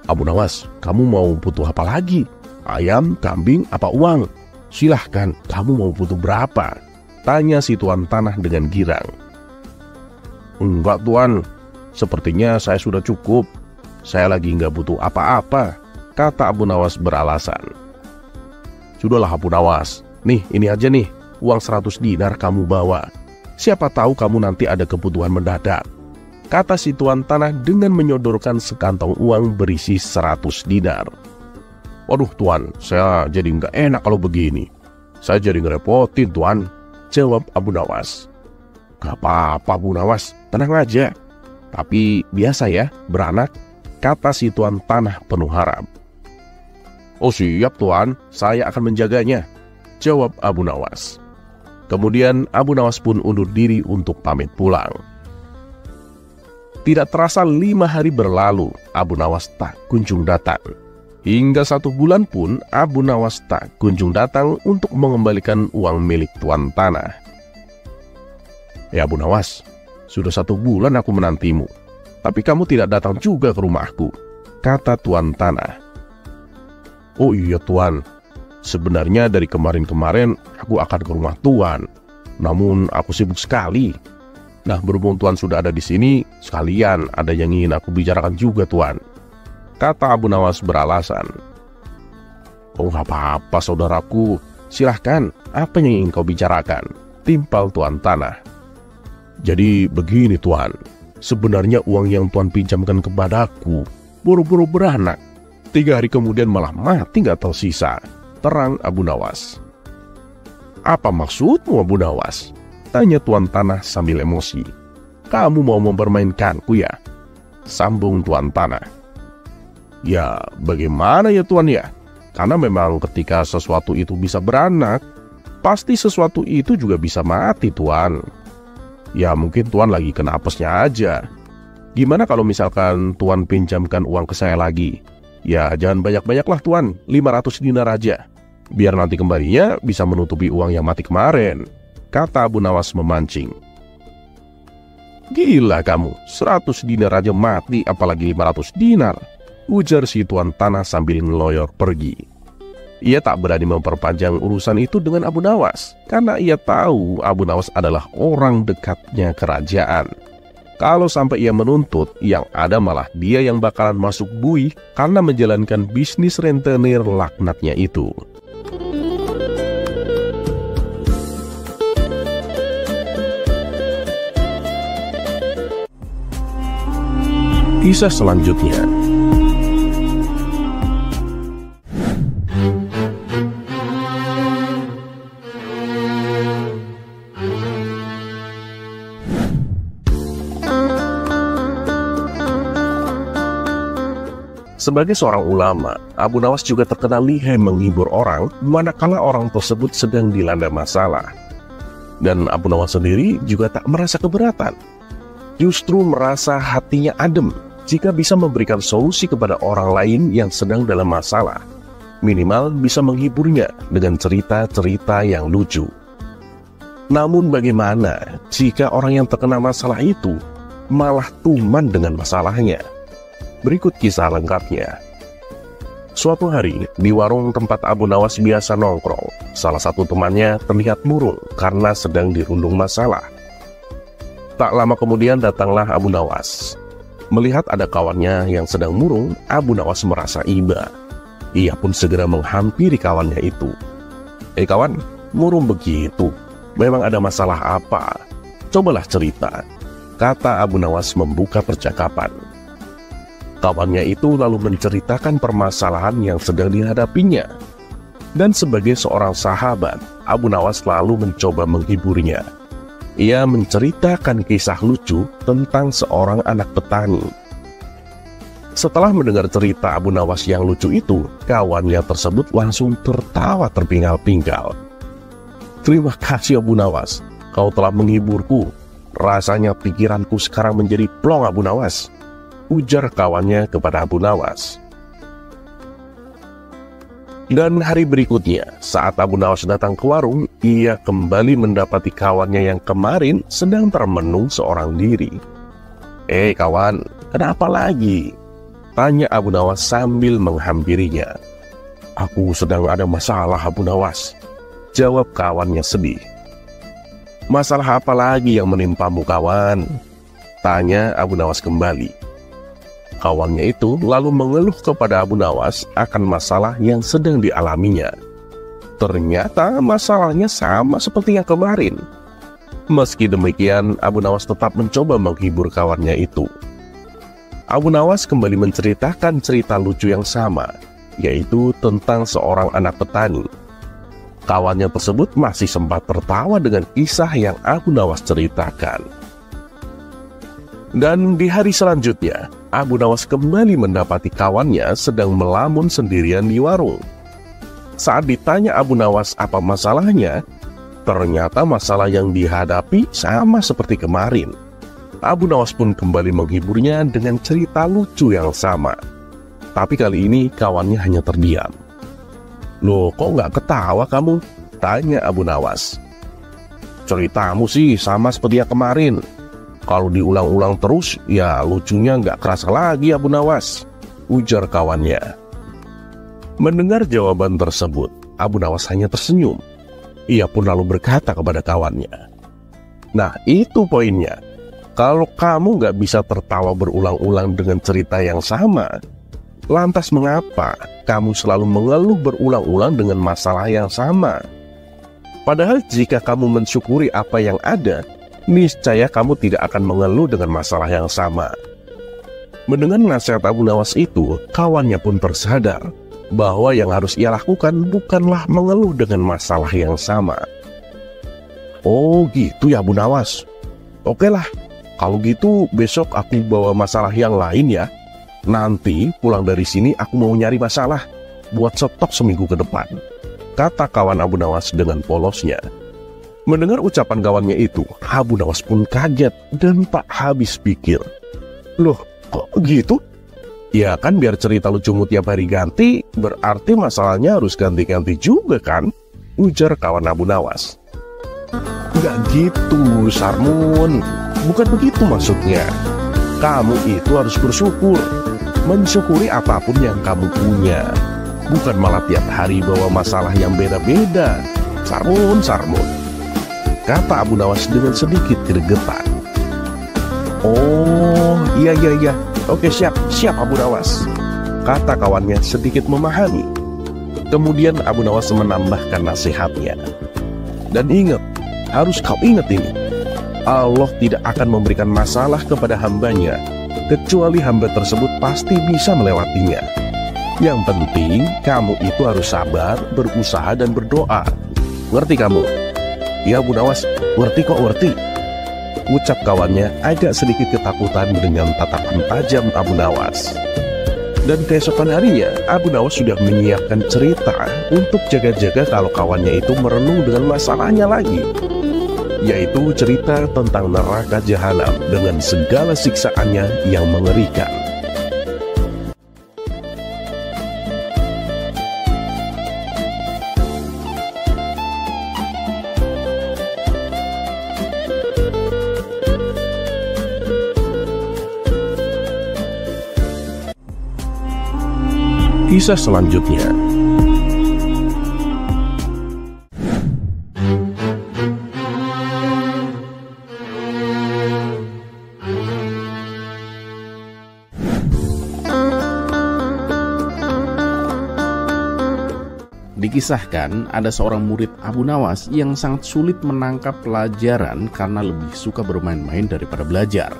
Abu Nawas, kamu mau butuh apa lagi? Ayam, kambing, apa uang? Silahkan, kamu mau butuh berapa? Tanya si tuan tanah dengan girang. Enggak tuan, sepertinya saya sudah cukup. Saya lagi nggak butuh apa-apa, kata Abu Nawas beralasan. Sudahlah Abu Nawas, nih ini aja nih, uang 100 dinar kamu bawa. Siapa tahu kamu nanti ada kebutuhan mendadak, kata si tuan tanah dengan menyodorkan sekantong uang berisi 100 dinar. Waduh tuan, saya jadi nggak enak kalau begini. Saya jadi ngerepotin tuan, jawab Abu Nawas. Gak apa-apa Abu Nawas, tenang aja. Tapi biasa ya, beranak, kata si tuan tanah penuh harap. Oh siap tuan, saya akan menjaganya, jawab Abu Nawas. Kemudian Abu Nawas pun undur diri untuk pamit pulang. Tidak terasa 5 hari berlalu, Abu Nawas tak kunjung datang. Hingga 1 bulan pun Abu Nawas tak kunjung datang untuk mengembalikan uang milik tuan tanah. Ya Abu Nawas, sudah 1 bulan aku menantimu, tapi kamu tidak datang juga ke rumahku, kata tuan tanah. Oh iya tuan, sebenarnya dari kemarin-kemarin aku akan ke rumah tuan, namun aku sibuk sekali. Nah berhubung tuan sudah ada di sini, sekalian ada yang ingin aku bicarakan juga tuan, kata Abu Nawas beralasan. Oh gak apa-apa saudaraku, silahkan, apa yang ingin kau bicarakan, timpal tuan tanah. Jadi begini tuan, sebenarnya uang yang tuan pinjamkan kepadaku buru-buru beranak. 3 hari kemudian malah mati gak tersisa, terang Abu Nawas. Apa maksudmu Abu Nawas? Tanya tuan tanah sambil emosi. Kamu mau mempermainkanku ya? Sambung tuan tanah. Ya bagaimana ya tuan ya? Karena memang ketika sesuatu itu bisa beranak, pasti sesuatu itu juga bisa mati tuan. Ya mungkin tuan lagi kena apesnya aja. Gimana kalau misalkan tuan pinjamkan uang ke saya lagi? Ya jangan banyak-banyaklah tuan, 500 dinar aja. Biar nanti kembalinya bisa menutupi uang yang mati kemarin, kata Abu Nawas memancing. Gila kamu, 100 dinar aja mati, apalagi 500 dinar, ujar si tuan tanah sambil ngeloyor pergi. Ia tak berani memperpanjang urusan itu dengan Abu Nawas, karena ia tahu Abu Nawas adalah orang dekatnya kerajaan. Kalau sampai ia menuntut, yang ada malah dia yang bakalan masuk buih karena menjalankan bisnis rentenir laknatnya itu. Kisah selanjutnya. Sebagai seorang ulama, Abu Nawas juga terkenal lihai menghibur orang manakala orang tersebut sedang dilanda masalah. Dan Abu Nawas sendiri juga tak merasa keberatan. Justru merasa hatinya adem jika bisa memberikan solusi kepada orang lain yang sedang dalam masalah. Minimal bisa menghiburnya dengan cerita-cerita yang lucu. Namun bagaimana jika orang yang terkena masalah itu malah tuman dengan masalahnya? Berikut kisah lengkapnya. Suatu hari, di warung tempat Abu Nawas biasa nongkrong, salah satu temannya terlihat murung karena sedang dirundung masalah. Tak lama kemudian datanglah Abu Nawas. Melihat ada kawannya yang sedang murung, Abu Nawas merasa iba. Ia pun segera menghampiri kawannya itu. Kawan, murung begitu. Memang ada masalah apa? Cobalah cerita, kata Abu Nawas membuka percakapan. Kawannya itu lalu menceritakan permasalahan yang sedang dihadapinya. Dan sebagai seorang sahabat, Abu Nawas lalu mencoba menghiburnya. Ia menceritakan kisah lucu tentang seorang anak petani. Setelah mendengar cerita Abu Nawas yang lucu itu, kawannya tersebut langsung tertawa terpinggal-pinggal. Terima kasih Abu Nawas, kau telah menghiburku. Rasanya pikiranku sekarang menjadi plong Abu Nawas, ujar kawannya kepada Abu Nawas. Dan hari berikutnya, saat Abu Nawas datang ke warung, ia kembali mendapati kawannya yang kemarin sedang termenung seorang diri. Kawan, kenapa lagi? Tanya Abu Nawas sambil menghampirinya. Aku sedang ada masalah Abu Nawas, jawab kawannya sedih. Masalah apa lagi yang menimpamu kawan? Tanya Abu Nawas kembali. Kawannya itu lalu mengeluh kepada Abu Nawas akan masalah yang sedang dialaminya. Ternyata masalahnya sama seperti yang kemarin. Meski demikian, Abu Nawas tetap mencoba menghibur kawannya itu. Abu Nawas kembali menceritakan cerita lucu yang sama, yaitu tentang seorang anak petani. Kawannya tersebut masih sempat tertawa dengan kisah yang Abu Nawas ceritakan. Dan di hari selanjutnya, Abu Nawas kembali mendapati kawannya sedang melamun sendirian di warung. Saat ditanya Abu Nawas apa masalahnya, ternyata masalah yang dihadapi sama seperti kemarin. Abu Nawas pun kembali menghiburnya dengan cerita lucu yang sama. Tapi kali ini kawannya hanya terdiam. Loh, kok nggak ketawa kamu? Tanya Abu Nawas. Ceritamu sih sama seperti yang kemarin. Kalau diulang-ulang terus, ya lucunya nggak kerasa lagi Abu Nawas, ujar kawannya. Mendengar jawaban tersebut, Abu Nawas hanya tersenyum. Ia pun lalu berkata kepada kawannya, nah itu poinnya. Kalau kamu nggak bisa tertawa berulang-ulang dengan cerita yang sama, lantas mengapa kamu selalu mengeluh berulang-ulang dengan masalah yang sama? Padahal jika kamu mensyukuri apa yang ada, niscaya kamu tidak akan mengeluh dengan masalah yang sama. Mendengar nasihat Abu Nawas itu, kawannya pun tersadar bahwa yang harus ia lakukan bukanlah mengeluh dengan masalah yang sama. Oh gitu ya Abu Nawas. Oke lah, kalau gitu besok aku bawa masalah yang lain ya. Nanti pulang dari sini aku mau nyari masalah buat stok seminggu ke depan, kata kawan Abu Nawas dengan polosnya. Mendengar ucapan kawannya itu, Abu Nawas pun kaget dan tak habis pikir. Loh, kok gitu? Ya kan biar cerita lucumu tiap hari ganti, berarti masalahnya harus ganti-ganti juga kan? Ujar kawan Abu Nawas. Nggak gitu, Sarmun. Bukan begitu maksudnya. Kamu itu harus bersyukur. Mensyukuri apapun yang kamu punya. Bukan malah tiap hari bawa masalah yang beda-beda. Sarmun, Sarmun, kata Abu Nawas dengan sedikit gregetan. Oh, iya. Oke, siap Abu Nawas, kata kawannya sedikit memahami. Kemudian Abu Nawas menambahkan nasihatnya. Dan ingat, harus kau ingat ini. Allah tidak akan memberikan masalah kepada hambanya, kecuali hamba tersebut pasti bisa melewatinya. Yang penting, kamu itu harus sabar, berusaha, dan berdoa. Ngerti kamu? Ya Abu Nawas, ngerti. Ucap kawannya agak sedikit ketakutan dengan tatapan tajam Abu Nawas. Dan keesokan harinya, Abu Nawas sudah menyiapkan cerita untuk jaga-jaga kalau kawannya itu merenung dengan masalahnya lagi, yaitu cerita tentang neraka jahanam dengan segala siksaannya yang mengerikan. Kisah selanjutnya. Dikisahkan ada seorang murid Abu Nawas yang sangat sulit menangkap pelajaran karena lebih suka bermain-main daripada belajar.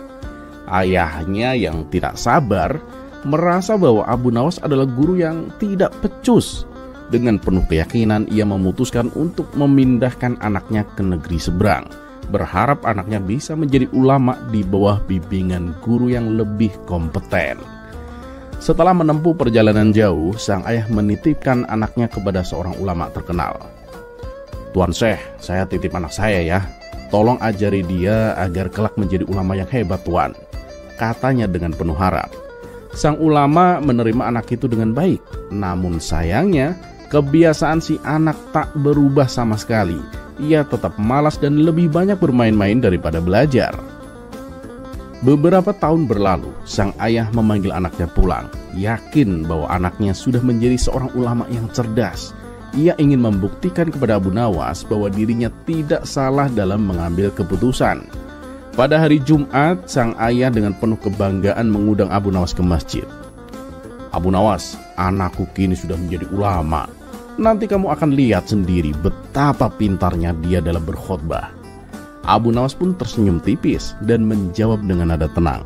Ayahnya yang tidak sabar merasa bahwa Abu Nawas adalah guru yang tidak becus. Dengan penuh keyakinan ia memutuskan untuk memindahkan anaknya ke negeri seberang, berharap anaknya bisa menjadi ulama di bawah bimbingan guru yang lebih kompeten. Setelah menempuh perjalanan jauh, sang ayah menitipkan anaknya kepada seorang ulama terkenal. Tuan Syekh, saya titip anak saya ya. Tolong ajari dia agar kelak menjadi ulama yang hebat, Tuan, katanya dengan penuh harap. Sang ulama menerima anak itu dengan baik. Namun sayangnya, kebiasaan si anak tak berubah sama sekali. Ia tetap malas dan lebih banyak bermain-main daripada belajar. Beberapa tahun berlalu, sang ayah memanggil anaknya pulang, yakin bahwa anaknya sudah menjadi seorang ulama yang cerdas. Ia ingin membuktikan kepada Abu Nawas bahwa dirinya tidak salah dalam mengambil keputusan. Pada hari Jumat, sang ayah dengan penuh kebanggaan mengundang Abu Nawas ke masjid. Abu Nawas, anakku kini sudah menjadi ulama. Nanti kamu akan lihat sendiri betapa pintarnya dia dalam berkhutbah. Abu Nawas pun tersenyum tipis dan menjawab dengan nada tenang.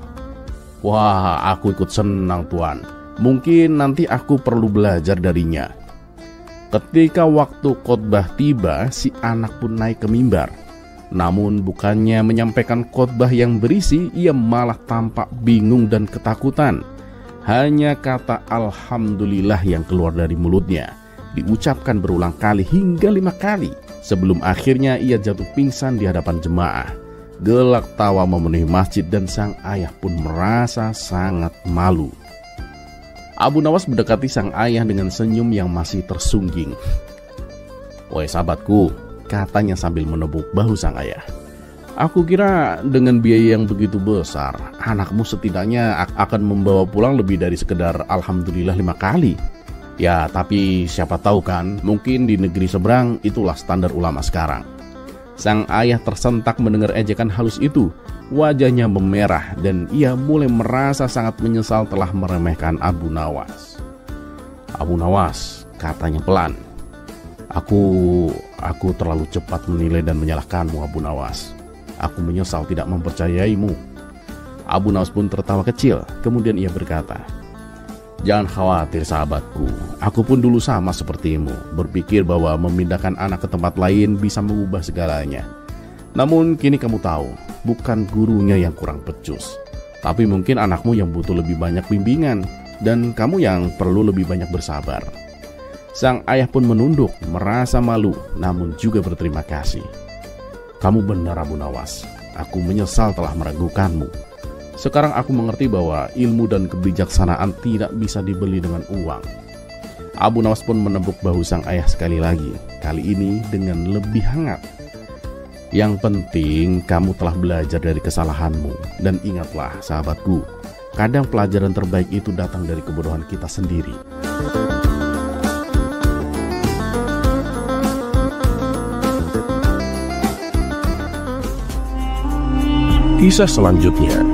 Wah, aku ikut senang, Tuan. Mungkin nanti aku perlu belajar darinya. Ketika waktu khotbah tiba, si anak pun naik ke mimbar. Namun bukannya menyampaikan khotbah yang berisi, ia malah tampak bingung dan ketakutan. Hanya kata Alhamdulillah yang keluar dari mulutnya, diucapkan berulang kali hingga 5 kali. Sebelum akhirnya ia jatuh pingsan di hadapan jemaah. Gelak tawa memenuhi masjid dan sang ayah pun merasa sangat malu. Abu Nawas mendekati sang ayah dengan senyum yang masih tersungging. Woi sahabatku, katanya sambil menepuk bahu sang ayah. Aku kira dengan biaya yang begitu besar, anakmu setidaknya akan membawa pulang lebih dari sekedar Alhamdulillah 5 kali. Ya, tapi siapa tahu kan, mungkin di negeri seberang itulah standar ulama sekarang. Sang ayah tersentak mendengar ejekan halus itu. Wajahnya memerah dan ia mulai merasa sangat menyesal telah meremehkan Abu Nawas. Abu Nawas, katanya pelan. Aku terlalu cepat menilai dan menyalahkanmu, Abu Nawas. Aku menyesal tidak mempercayaimu. Abu Nawas pun tertawa kecil, kemudian ia berkata, jangan khawatir sahabatku, aku pun dulu sama sepertimu, berpikir bahwa memindahkan anak ke tempat lain bisa mengubah segalanya. Namun kini kamu tahu, bukan gurunya yang kurang becus, tapi mungkin anakmu yang butuh lebih banyak bimbingan, dan kamu yang perlu lebih banyak bersabar. Sang ayah pun menunduk, merasa malu, namun juga berterima kasih. Kamu benar Abu Nawas, aku menyesal telah meragukanmu. Sekarang aku mengerti bahwa ilmu dan kebijaksanaan tidak bisa dibeli dengan uang. Abu Nawas pun menepuk bahu sang ayah sekali lagi, kali ini dengan lebih hangat. Yang penting kamu telah belajar dari kesalahanmu. Dan ingatlah sahabatku, kadang pelajaran terbaik itu datang dari kebodohan kita sendiri. Kisah selanjutnya.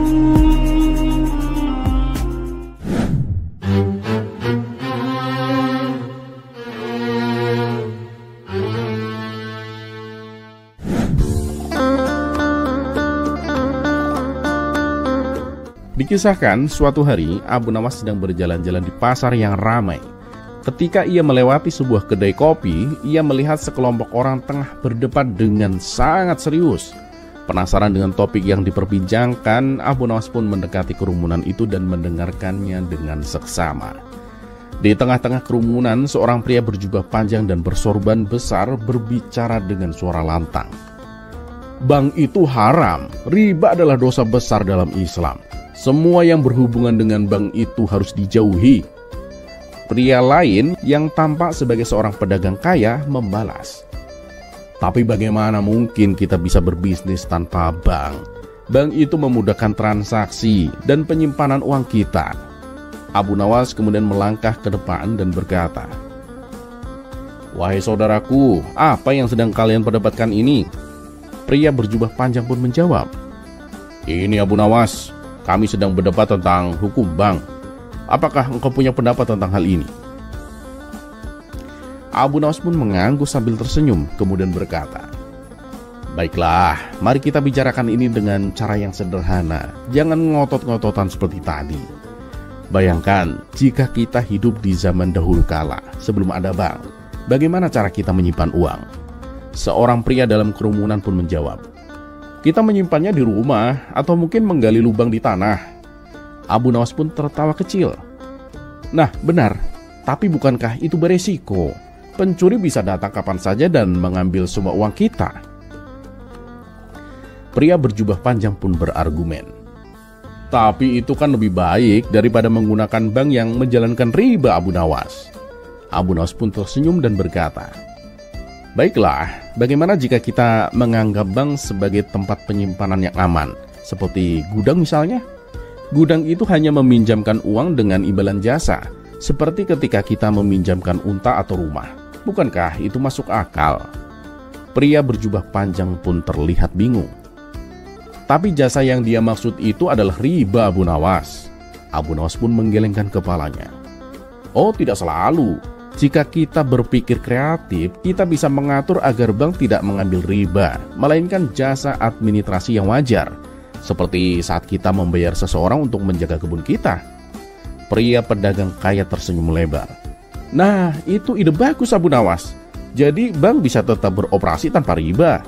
Dikisahkan suatu hari Abu Nawas sedang berjalan-jalan di pasar yang ramai. Ketika ia melewati sebuah kedai kopi, ia melihat sekelompok orang tengah berdebat dengan sangat serius. Penasaran dengan topik yang diperbincangkan, Abu Nawas pun mendekati kerumunan itu dan mendengarkannya dengan seksama. Di tengah-tengah kerumunan, seorang pria berjubah panjang dan bersorban besar berbicara dengan suara lantang. Bank itu haram, riba adalah dosa besar dalam Islam. Semua yang berhubungan dengan bank itu harus dijauhi. Pria lain yang tampak sebagai seorang pedagang kaya membalas, tapi bagaimana mungkin kita bisa berbisnis tanpa bank? Bank itu memudahkan transaksi dan penyimpanan uang kita. Abu Nawas kemudian melangkah ke depan dan berkata, wahai saudaraku, apa yang sedang kalian perdebatkan ini? Pria berjubah panjang pun menjawab, ini Abu Nawas, kami sedang berdebat tentang hukum bank. Apakah engkau punya pendapat tentang hal ini? Abu Nawas pun mengangguk sambil tersenyum, kemudian berkata, baiklah, mari kita bicarakan ini dengan cara yang sederhana. Jangan ngotot-ngototan seperti tadi. Bayangkan, jika kita hidup di zaman dahulu kala, sebelum ada bank, bagaimana cara kita menyimpan uang? Seorang pria dalam kerumunan pun menjawab, kita menyimpannya di rumah atau mungkin menggali lubang di tanah. Abu Nawas pun tertawa kecil. Nah, benar, tapi bukankah itu beresiko? Pencuri bisa datang kapan saja dan mengambil semua uang kita. Pria berjubah panjang pun berargumen, "Tapi itu kan lebih baik daripada menggunakan bank yang menjalankan riba, Abu Nawas." Abu Nawas pun tersenyum dan berkata, "Baiklah, bagaimana jika kita menganggap bank sebagai tempat penyimpanan yang aman, seperti gudang misalnya? Gudang itu hanya meminjamkan uang dengan imbalan jasa, seperti ketika kita meminjamkan unta atau rumah. Bukankah itu masuk akal?" Pria berjubah panjang pun terlihat bingung. "Tapi jasa yang dia maksud itu adalah riba, Abu Nawas." Abu Nawas pun menggelengkan kepalanya. "Oh, tidak selalu. Jika kita berpikir kreatif, kita bisa mengatur agar bank tidak mengambil riba, melainkan jasa administrasi yang wajar, seperti saat kita membayar seseorang untuk menjaga kebun kita." Pria pedagang kaya tersenyum lebar. "Nah, itu ide bagus, Abu Nawas. Jadi bank bisa tetap beroperasi tanpa riba."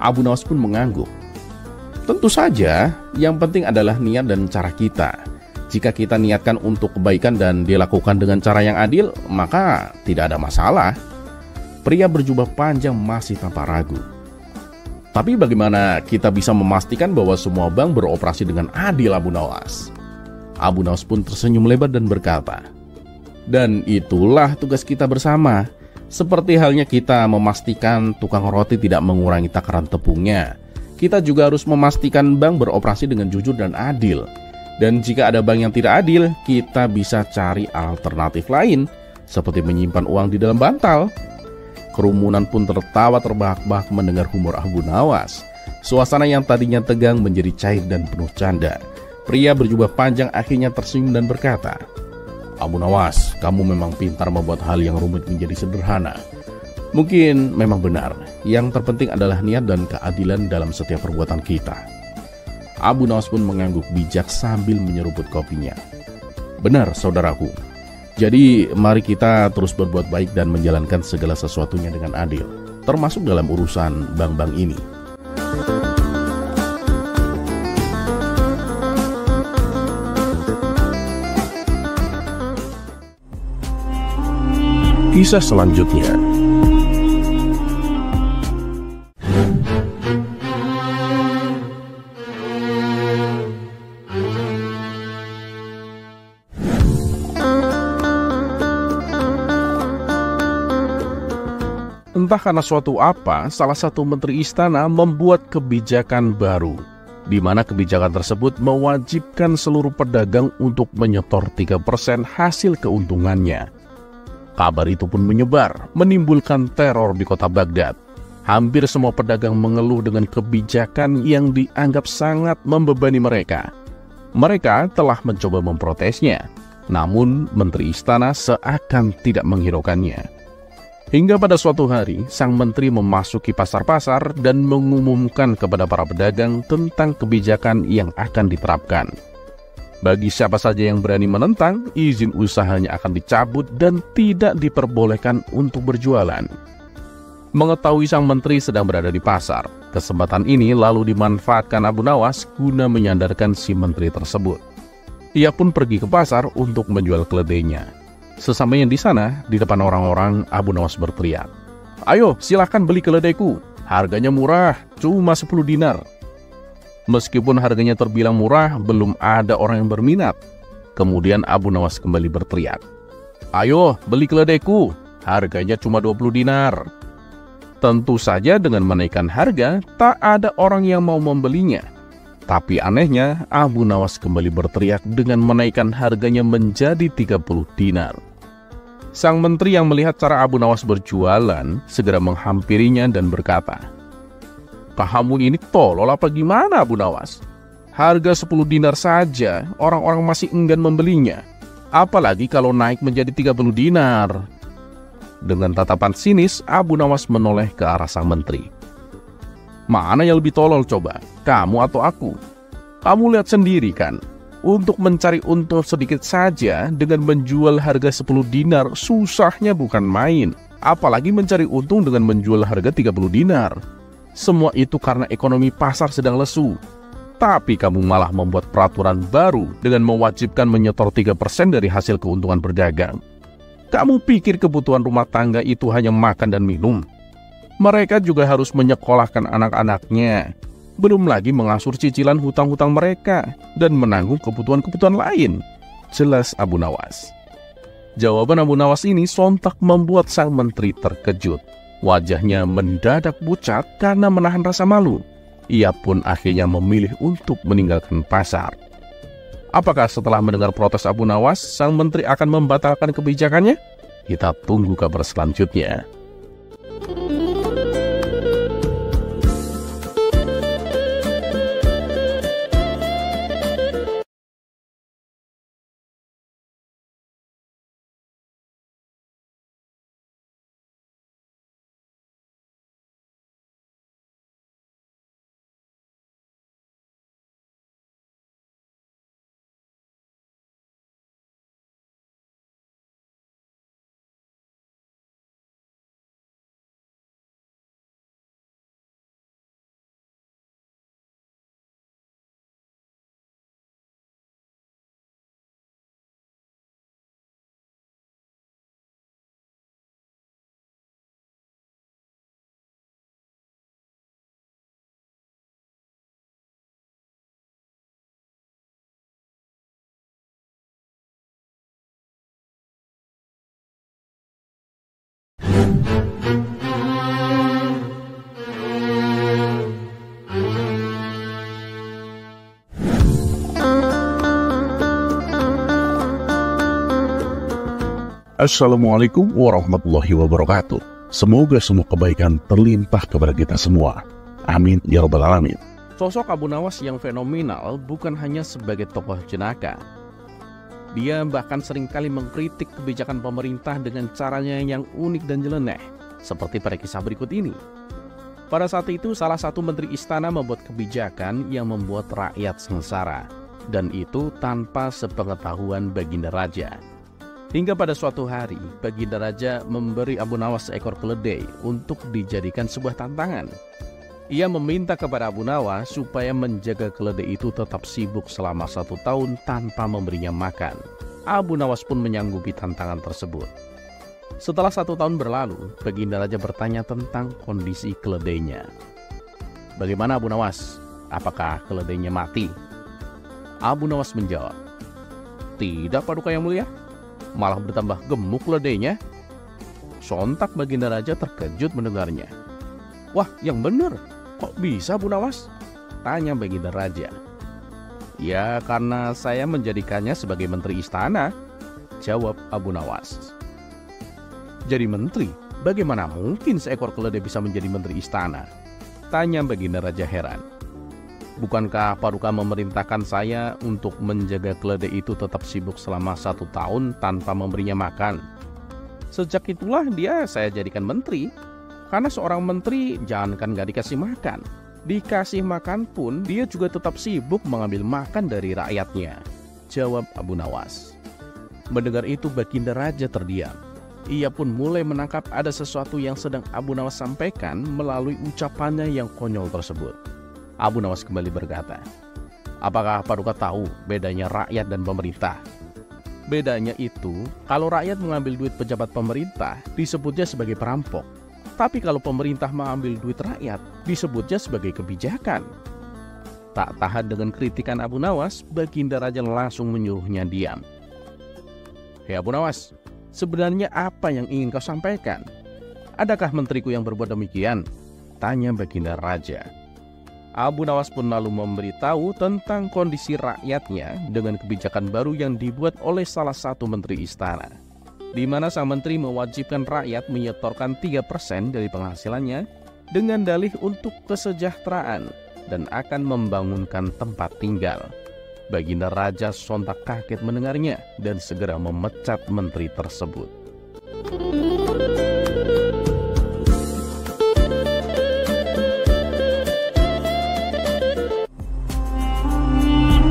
Abu Nawas pun mengangguk. "Tentu saja, yang penting adalah niat dan cara kita. Jika kita niatkan untuk kebaikan dan dilakukan dengan cara yang adil, maka tidak ada masalah." Pria berjubah panjang masih tanpa ragu. "Tapi bagaimana kita bisa memastikan bahwa semua bank beroperasi dengan adil, Abu Nawas?" Abu Nawas pun tersenyum lebar dan berkata, "Dan itulah tugas kita bersama. Seperti halnya kita memastikan tukang roti tidak mengurangi takaran tepungnya, kita juga harus memastikan bank beroperasi dengan jujur dan adil. Dan jika ada bank yang tidak adil, kita bisa cari alternatif lain, seperti menyimpan uang di dalam bantal." Kerumunan pun tertawa terbahak-bahak mendengar humor Abu Nawas. Suasana yang tadinya tegang menjadi cair dan penuh canda. Pria berjubah panjang akhirnya tersenyum dan berkata, "Abu Nawas, kamu memang pintar membuat hal yang rumit menjadi sederhana. Mungkin memang benar, yang terpenting adalah niat dan keadilan dalam setiap perbuatan kita." Abu Nawas pun mengangguk bijak sambil menyeruput kopinya. "Benar, saudaraku. Jadi mari kita terus berbuat baik dan menjalankan segala sesuatunya dengan adil, termasuk dalam urusan bank-bank ini." Kisah selanjutnya. Entah karena suatu apa, salah satu menteri istana membuat kebijakan baru, di mana kebijakan tersebut mewajibkan seluruh pedagang untuk menyetor 3% hasil keuntungannya. Kabar itu pun menyebar, menimbulkan teror di kota Baghdad. Hampir semua pedagang mengeluh dengan kebijakan yang dianggap sangat membebani mereka. Mereka telah mencoba memprotesnya, namun menteri istana seakan tidak menghiraukannya. Hingga pada suatu hari, sang menteri memasuki pasar-pasar dan mengumumkan kepada para pedagang tentang kebijakan yang akan diterapkan. Bagi siapa saja yang berani menentang, izin usahanya akan dicabut dan tidak diperbolehkan untuk berjualan. Mengetahui sang menteri sedang berada di pasar, kesempatan ini lalu dimanfaatkan Abu Nawas guna menyandarkan si menteri tersebut. Ia pun pergi ke pasar untuk menjual keledainya. Sesampainya di sana, di depan orang-orang, Abu Nawas berteriak, "Ayo, silahkan beli keledaiku. Harganya murah, cuma 10 dinar." Meskipun harganya terbilang murah, belum ada orang yang berminat. Kemudian Abu Nawas kembali berteriak, "Ayo, beli keledaiku. Harganya cuma 20 dinar." Tentu saja dengan menaikkan harga, tak ada orang yang mau membelinya. Tapi anehnya, Abu Nawas kembali berteriak dengan menaikkan harganya menjadi 30 dinar. Sang menteri yang melihat cara Abu Nawas berjualan, segera menghampirinya dan berkata, "Kamu ini tolol apa gimana, Abu Nawas? Harga 10 dinar saja, orang-orang masih enggan membelinya. Apalagi kalau naik menjadi 30 dinar. Dengan tatapan sinis, Abu Nawas menoleh ke arah sang menteri. "Mana yang lebih tolol coba, kamu atau aku? Kamu lihat sendiri kan, untuk mencari untung sedikit saja dengan menjual harga 10 dinar susahnya bukan main. Apalagi mencari untung dengan menjual harga 30 dinar. Semua itu karena ekonomi pasar sedang lesu. Tapi kamu malah membuat peraturan baru dengan mewajibkan menyetor 3% dari hasil keuntungan berdagang. Kamu pikir kebutuhan rumah tangga itu hanya makan dan minum? Mereka juga harus menyekolahkan anak-anaknya, belum lagi mengasur cicilan hutang-hutang mereka dan menanggung kebutuhan-kebutuhan lain. Jelas Abu Nawas. Jawaban Abu Nawas ini sontak membuat sang menteri terkejut. Wajahnya mendadak pucat karena menahan rasa malu. Ia pun akhirnya memilih untuk meninggalkan pasar. Apakah setelah mendengar protes Abu Nawas, sang menteri akan membatalkan kebijakannya? Kita tunggu kabar selanjutnya. Assalamualaikum warahmatullahi wabarakatuh. Semoga semua kebaikan terlimpah kepada kita semua. Amin ya rabbal alamin. Sosok Abu Nawas yang fenomenal bukan hanya sebagai tokoh jenaka. Dia bahkan seringkali mengkritik kebijakan pemerintah dengan caranya yang unik dan nyeleneh, seperti pada kisah berikut ini. Pada saat itu, salah satu menteri istana membuat kebijakan yang membuat rakyat sengsara, dan itu tanpa sepengetahuan Baginda Raja. Hingga pada suatu hari, Baginda Raja memberi Abu Nawas seekor keledai untuk dijadikan sebuah tantangan. Ia meminta kepada Abu Nawas supaya menjaga keledai itu tetap sibuk selama 1 tahun tanpa memberinya makan. Abu Nawas pun menyanggupi tantangan tersebut. Setelah 1 tahun berlalu, Baginda Raja bertanya tentang kondisi keledainya. Bagaimana Abu Nawas? Apakah keledainya mati? Abu Nawas menjawab, "Tidak, Paduka Yang Mulia. Malah bertambah gemuk keledainya." Sontak Baginda Raja terkejut mendengarnya. "Wah, yang benar. Kok bisa Abu Nawas?" tanya Baginda Raja. "Ya, karena saya menjadikannya sebagai menteri istana," jawab Abu Nawas. "Jadi menteri? Bagaimana mungkin seekor keledai bisa menjadi menteri istana?" tanya Baginda Raja heran. "Bukankah Paduka memerintahkan saya untuk menjaga keledai itu tetap sibuk selama 1 tahun tanpa memberinya makan? Sejak itulah dia saya jadikan menteri. Karena seorang menteri jangankan gak dikasih makan, dikasih makan pun dia juga tetap sibuk mengambil makan dari rakyatnya," jawab Abu Nawas. Mendengar itu Baginda Raja terdiam. Ia pun mulai menangkap ada sesuatu yang sedang Abu Nawas sampaikan melalui ucapannya yang konyol tersebut. Abu Nawas kembali berkata, "Apakah Paduka tahu bedanya rakyat dan pemerintah? Bedanya itu, kalau rakyat mengambil duit pejabat pemerintah, disebutnya sebagai perampok. Tapi kalau pemerintah mengambil duit rakyat, disebutnya sebagai kebijakan." Tak tahan dengan kritikan Abu Nawas, Baginda Raja langsung menyuruhnya diam. "Hei Abu Nawas, sebenarnya apa yang ingin kau sampaikan? Adakah menteriku yang berbuat demikian?" tanya Baginda Raja. Abu Nawas pun lalu memberitahu tentang kondisi rakyatnya dengan kebijakan baru yang dibuat oleh salah satu menteri istana, di mana sang menteri mewajibkan rakyat menyetorkan 3% dari penghasilannya dengan dalih untuk kesejahteraan dan akan membangunkan tempat tinggal. Baginda Raja sontak kaget mendengarnya dan segera memecat menteri tersebut.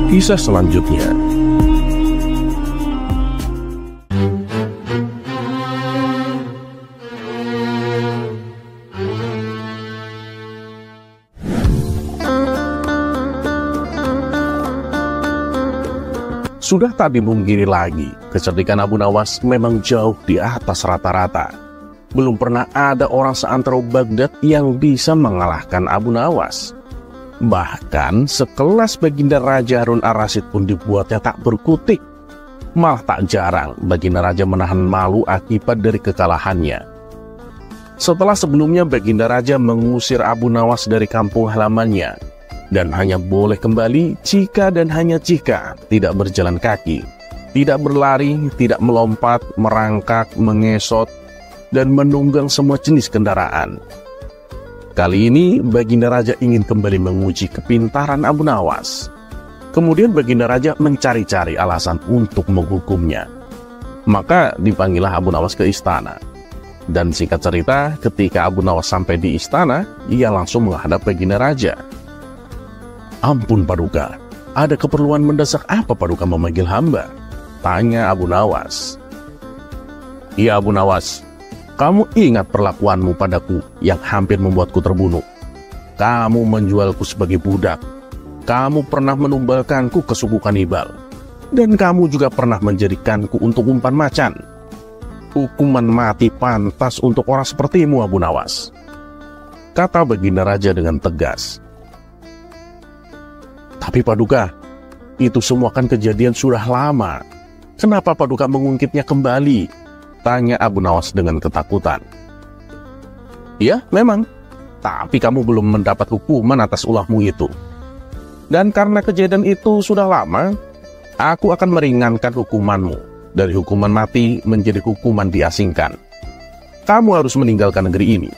Kisah selanjutnya. Sudah tak dimungkiri lagi, kecerdikan Abu Nawas memang jauh di atas rata-rata. belum pernah ada orang seantero Baghdad yang bisa mengalahkan Abu Nawas. Bahkan sekelas Baginda Raja Harun Ar-Rasyid pun dibuatnya tak berkutik. Malah tak jarang Baginda Raja menahan malu akibat dari kekalahannya. Setelah sebelumnya Baginda Raja mengusir Abu Nawas dari kampung halamannya, dan hanya boleh kembali jika dan hanya jika tidak berjalan kaki, tidak berlari, tidak melompat, merangkak, mengesot, dan menunggang semua jenis kendaraan. Kali ini Baginda Raja ingin kembali menguji kepintaran Abu Nawas. Kemudian Baginda Raja mencari-cari alasan untuk menghukumnya. Maka dipanggillah Abu Nawas ke istana. Dan singkat cerita, ketika Abu Nawas sampai di istana, ia langsung menghadap Baginda Raja. "Ampun Paduka, ada keperluan mendesak apa Paduka memanggil hamba?" tanya Abu Nawas. "Iya Abu Nawas, kamu ingat perlakuanmu padaku yang hampir membuatku terbunuh. Kamu menjualku sebagai budak. Kamu pernah menumbalkanku ke suku kanibal. Dan kamu juga pernah menjadikanku untuk umpan macan. Hukuman mati pantas untuk orang sepertimu Abu Nawas," kata Baginda Raja dengan tegas. "Tapi Paduka, itu semua kan kejadian sudah lama. Kenapa Paduka mengungkitnya kembali?" tanya Abu Nawas dengan ketakutan. "Ya, memang. Tapi kamu belum mendapat hukuman atas ulahmu itu. Dan karena kejadian itu sudah lama, aku akan meringankan hukumanmu dari hukuman mati menjadi hukuman diasingkan. Kamu harus meninggalkan negeri ini.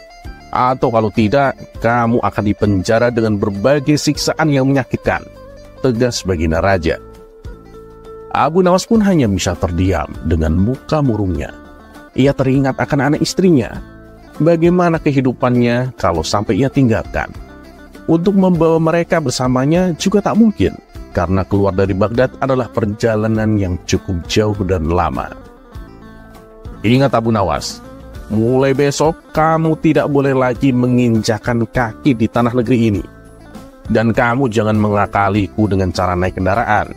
Atau kalau tidak, kamu akan dipenjara dengan berbagai siksaan yang menyakitkan," tegas Baginda Raja. Abu Nawas pun hanya bisa terdiam dengan muka murungnya. Ia teringat akan anak istrinya. Bagaimana kehidupannya kalau sampai ia tinggalkan? Untuk membawa mereka bersamanya juga tak mungkin, karena keluar dari Baghdad adalah perjalanan yang cukup jauh dan lama. "Ingat Abu Nawas, mulai besok kamu tidak boleh lagi menginjakan kaki di tanah negeri ini. Dan kamu jangan mengakaliku dengan cara naik kendaraan,"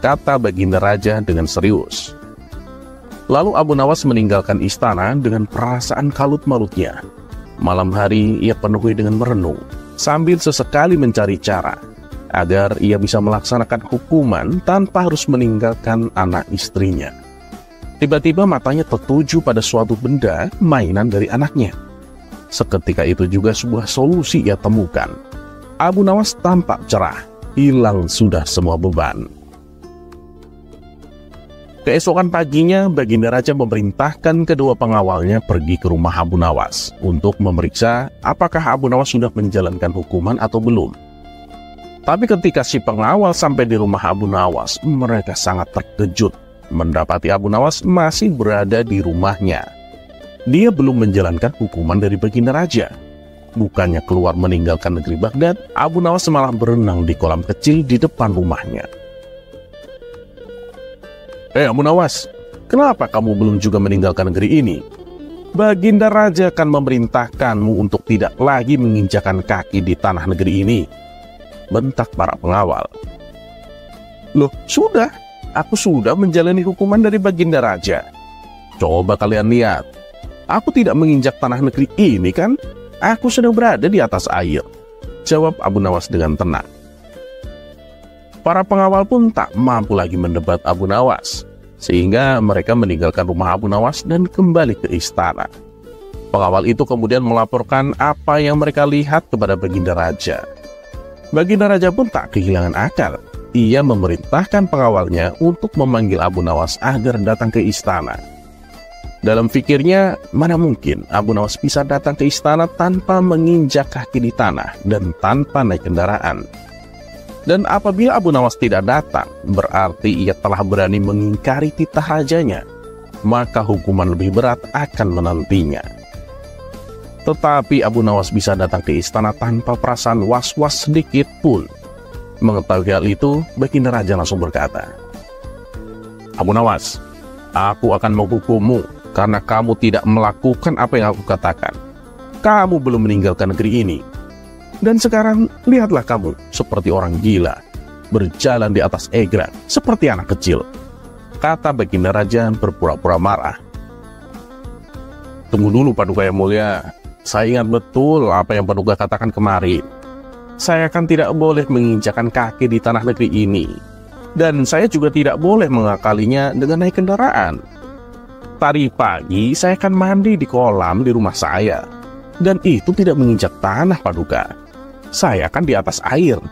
kata Baginda Raja dengan serius. Lalu Abu Nawas meninggalkan istana dengan perasaan kalut malutnya. Malam hari ia penuhi dengan merenung, sambil sesekali mencari cara agar ia bisa melaksanakan hukuman tanpa harus meninggalkan anak istrinya. Tiba-tiba matanya tertuju pada suatu benda mainan dari anaknya. Seketika itu juga sebuah solusi ia temukan. Abu Nawas tampak cerah, hilang sudah semua beban. Keesokan paginya, Baginda Raja memerintahkan kedua pengawalnya pergi ke rumah Abu Nawas untuk memeriksa apakah Abu Nawas sudah menjalankan hukuman atau belum. Tapi ketika si pengawal sampai di rumah Abu Nawas, mereka sangat terkejut mendapati Abu Nawas masih berada di rumahnya. Dia belum menjalankan hukuman dari Baginda Raja. Bukannya keluar meninggalkan negeri Baghdad, Abu Nawas malah berenang di kolam kecil di depan rumahnya. Abu Nawas, kenapa kamu belum juga meninggalkan negeri ini? Baginda Raja akan memerintahkanmu untuk tidak lagi menginjakan kaki di tanah negeri ini," bentak para pengawal. "Loh, sudah. Aku sudah menjalani hukuman dari Baginda Raja. Coba kalian lihat. Aku tidak menginjak tanah negeri ini kan? Aku sedang berada di atas air," jawab Abu Nawas dengan tenang. Para pengawal pun tak mampu lagi mendebat Abu Nawas, sehingga mereka meninggalkan rumah Abu Nawas dan kembali ke istana. Pengawal itu kemudian melaporkan apa yang mereka lihat kepada Baginda Raja. Baginda Raja pun tak kehilangan akal. Ia memerintahkan pengawalnya untuk memanggil Abu Nawas agar datang ke istana. Dalam pikirnya, mana mungkin Abu Nawas bisa datang ke istana tanpa menginjak kaki di tanah dan tanpa naik kendaraan. Dan apabila Abu Nawas tidak datang, berarti ia telah berani mengingkari titah rajanya. Maka hukuman lebih berat akan menantinya. Tetapi Abu Nawas bisa datang ke istana tanpa perasaan was-was sedikit pun. Mengetahui hal itu, Baginda Raja langsung berkata, "Abu Nawas, aku akan menghukummu karena kamu tidak melakukan apa yang aku katakan. Kamu belum meninggalkan negeri ini. Dan sekarang lihatlah kamu seperti orang gila, berjalan di atas egran seperti anak kecil," kata Baginda Raja berpura-pura marah. Tunggu dulu Paduka yang mulia. Saya ingat betul apa yang Paduka katakan kemarin. Saya kan tidak boleh menginjakan kaki di tanah negeri ini. Dan saya juga tidak boleh mengakalinya dengan naik kendaraan. Tadi pagi saya akan mandi di kolam di rumah saya. Dan itu tidak menginjak tanah Paduka. Saya kan di atas air.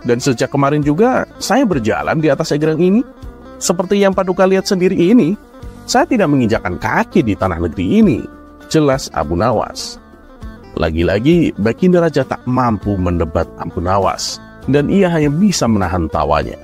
Dan sejak kemarin juga saya berjalan di atas egrang ini. Seperti yang Paduka lihat sendiri ini, saya tidak menginjakkan kaki di tanah negeri ini. Jelas Abu Nawas. Lagi-lagi Baginda Raja tak mampu mendebat Abu Nawas. Dan ia hanya bisa menahan tawanya.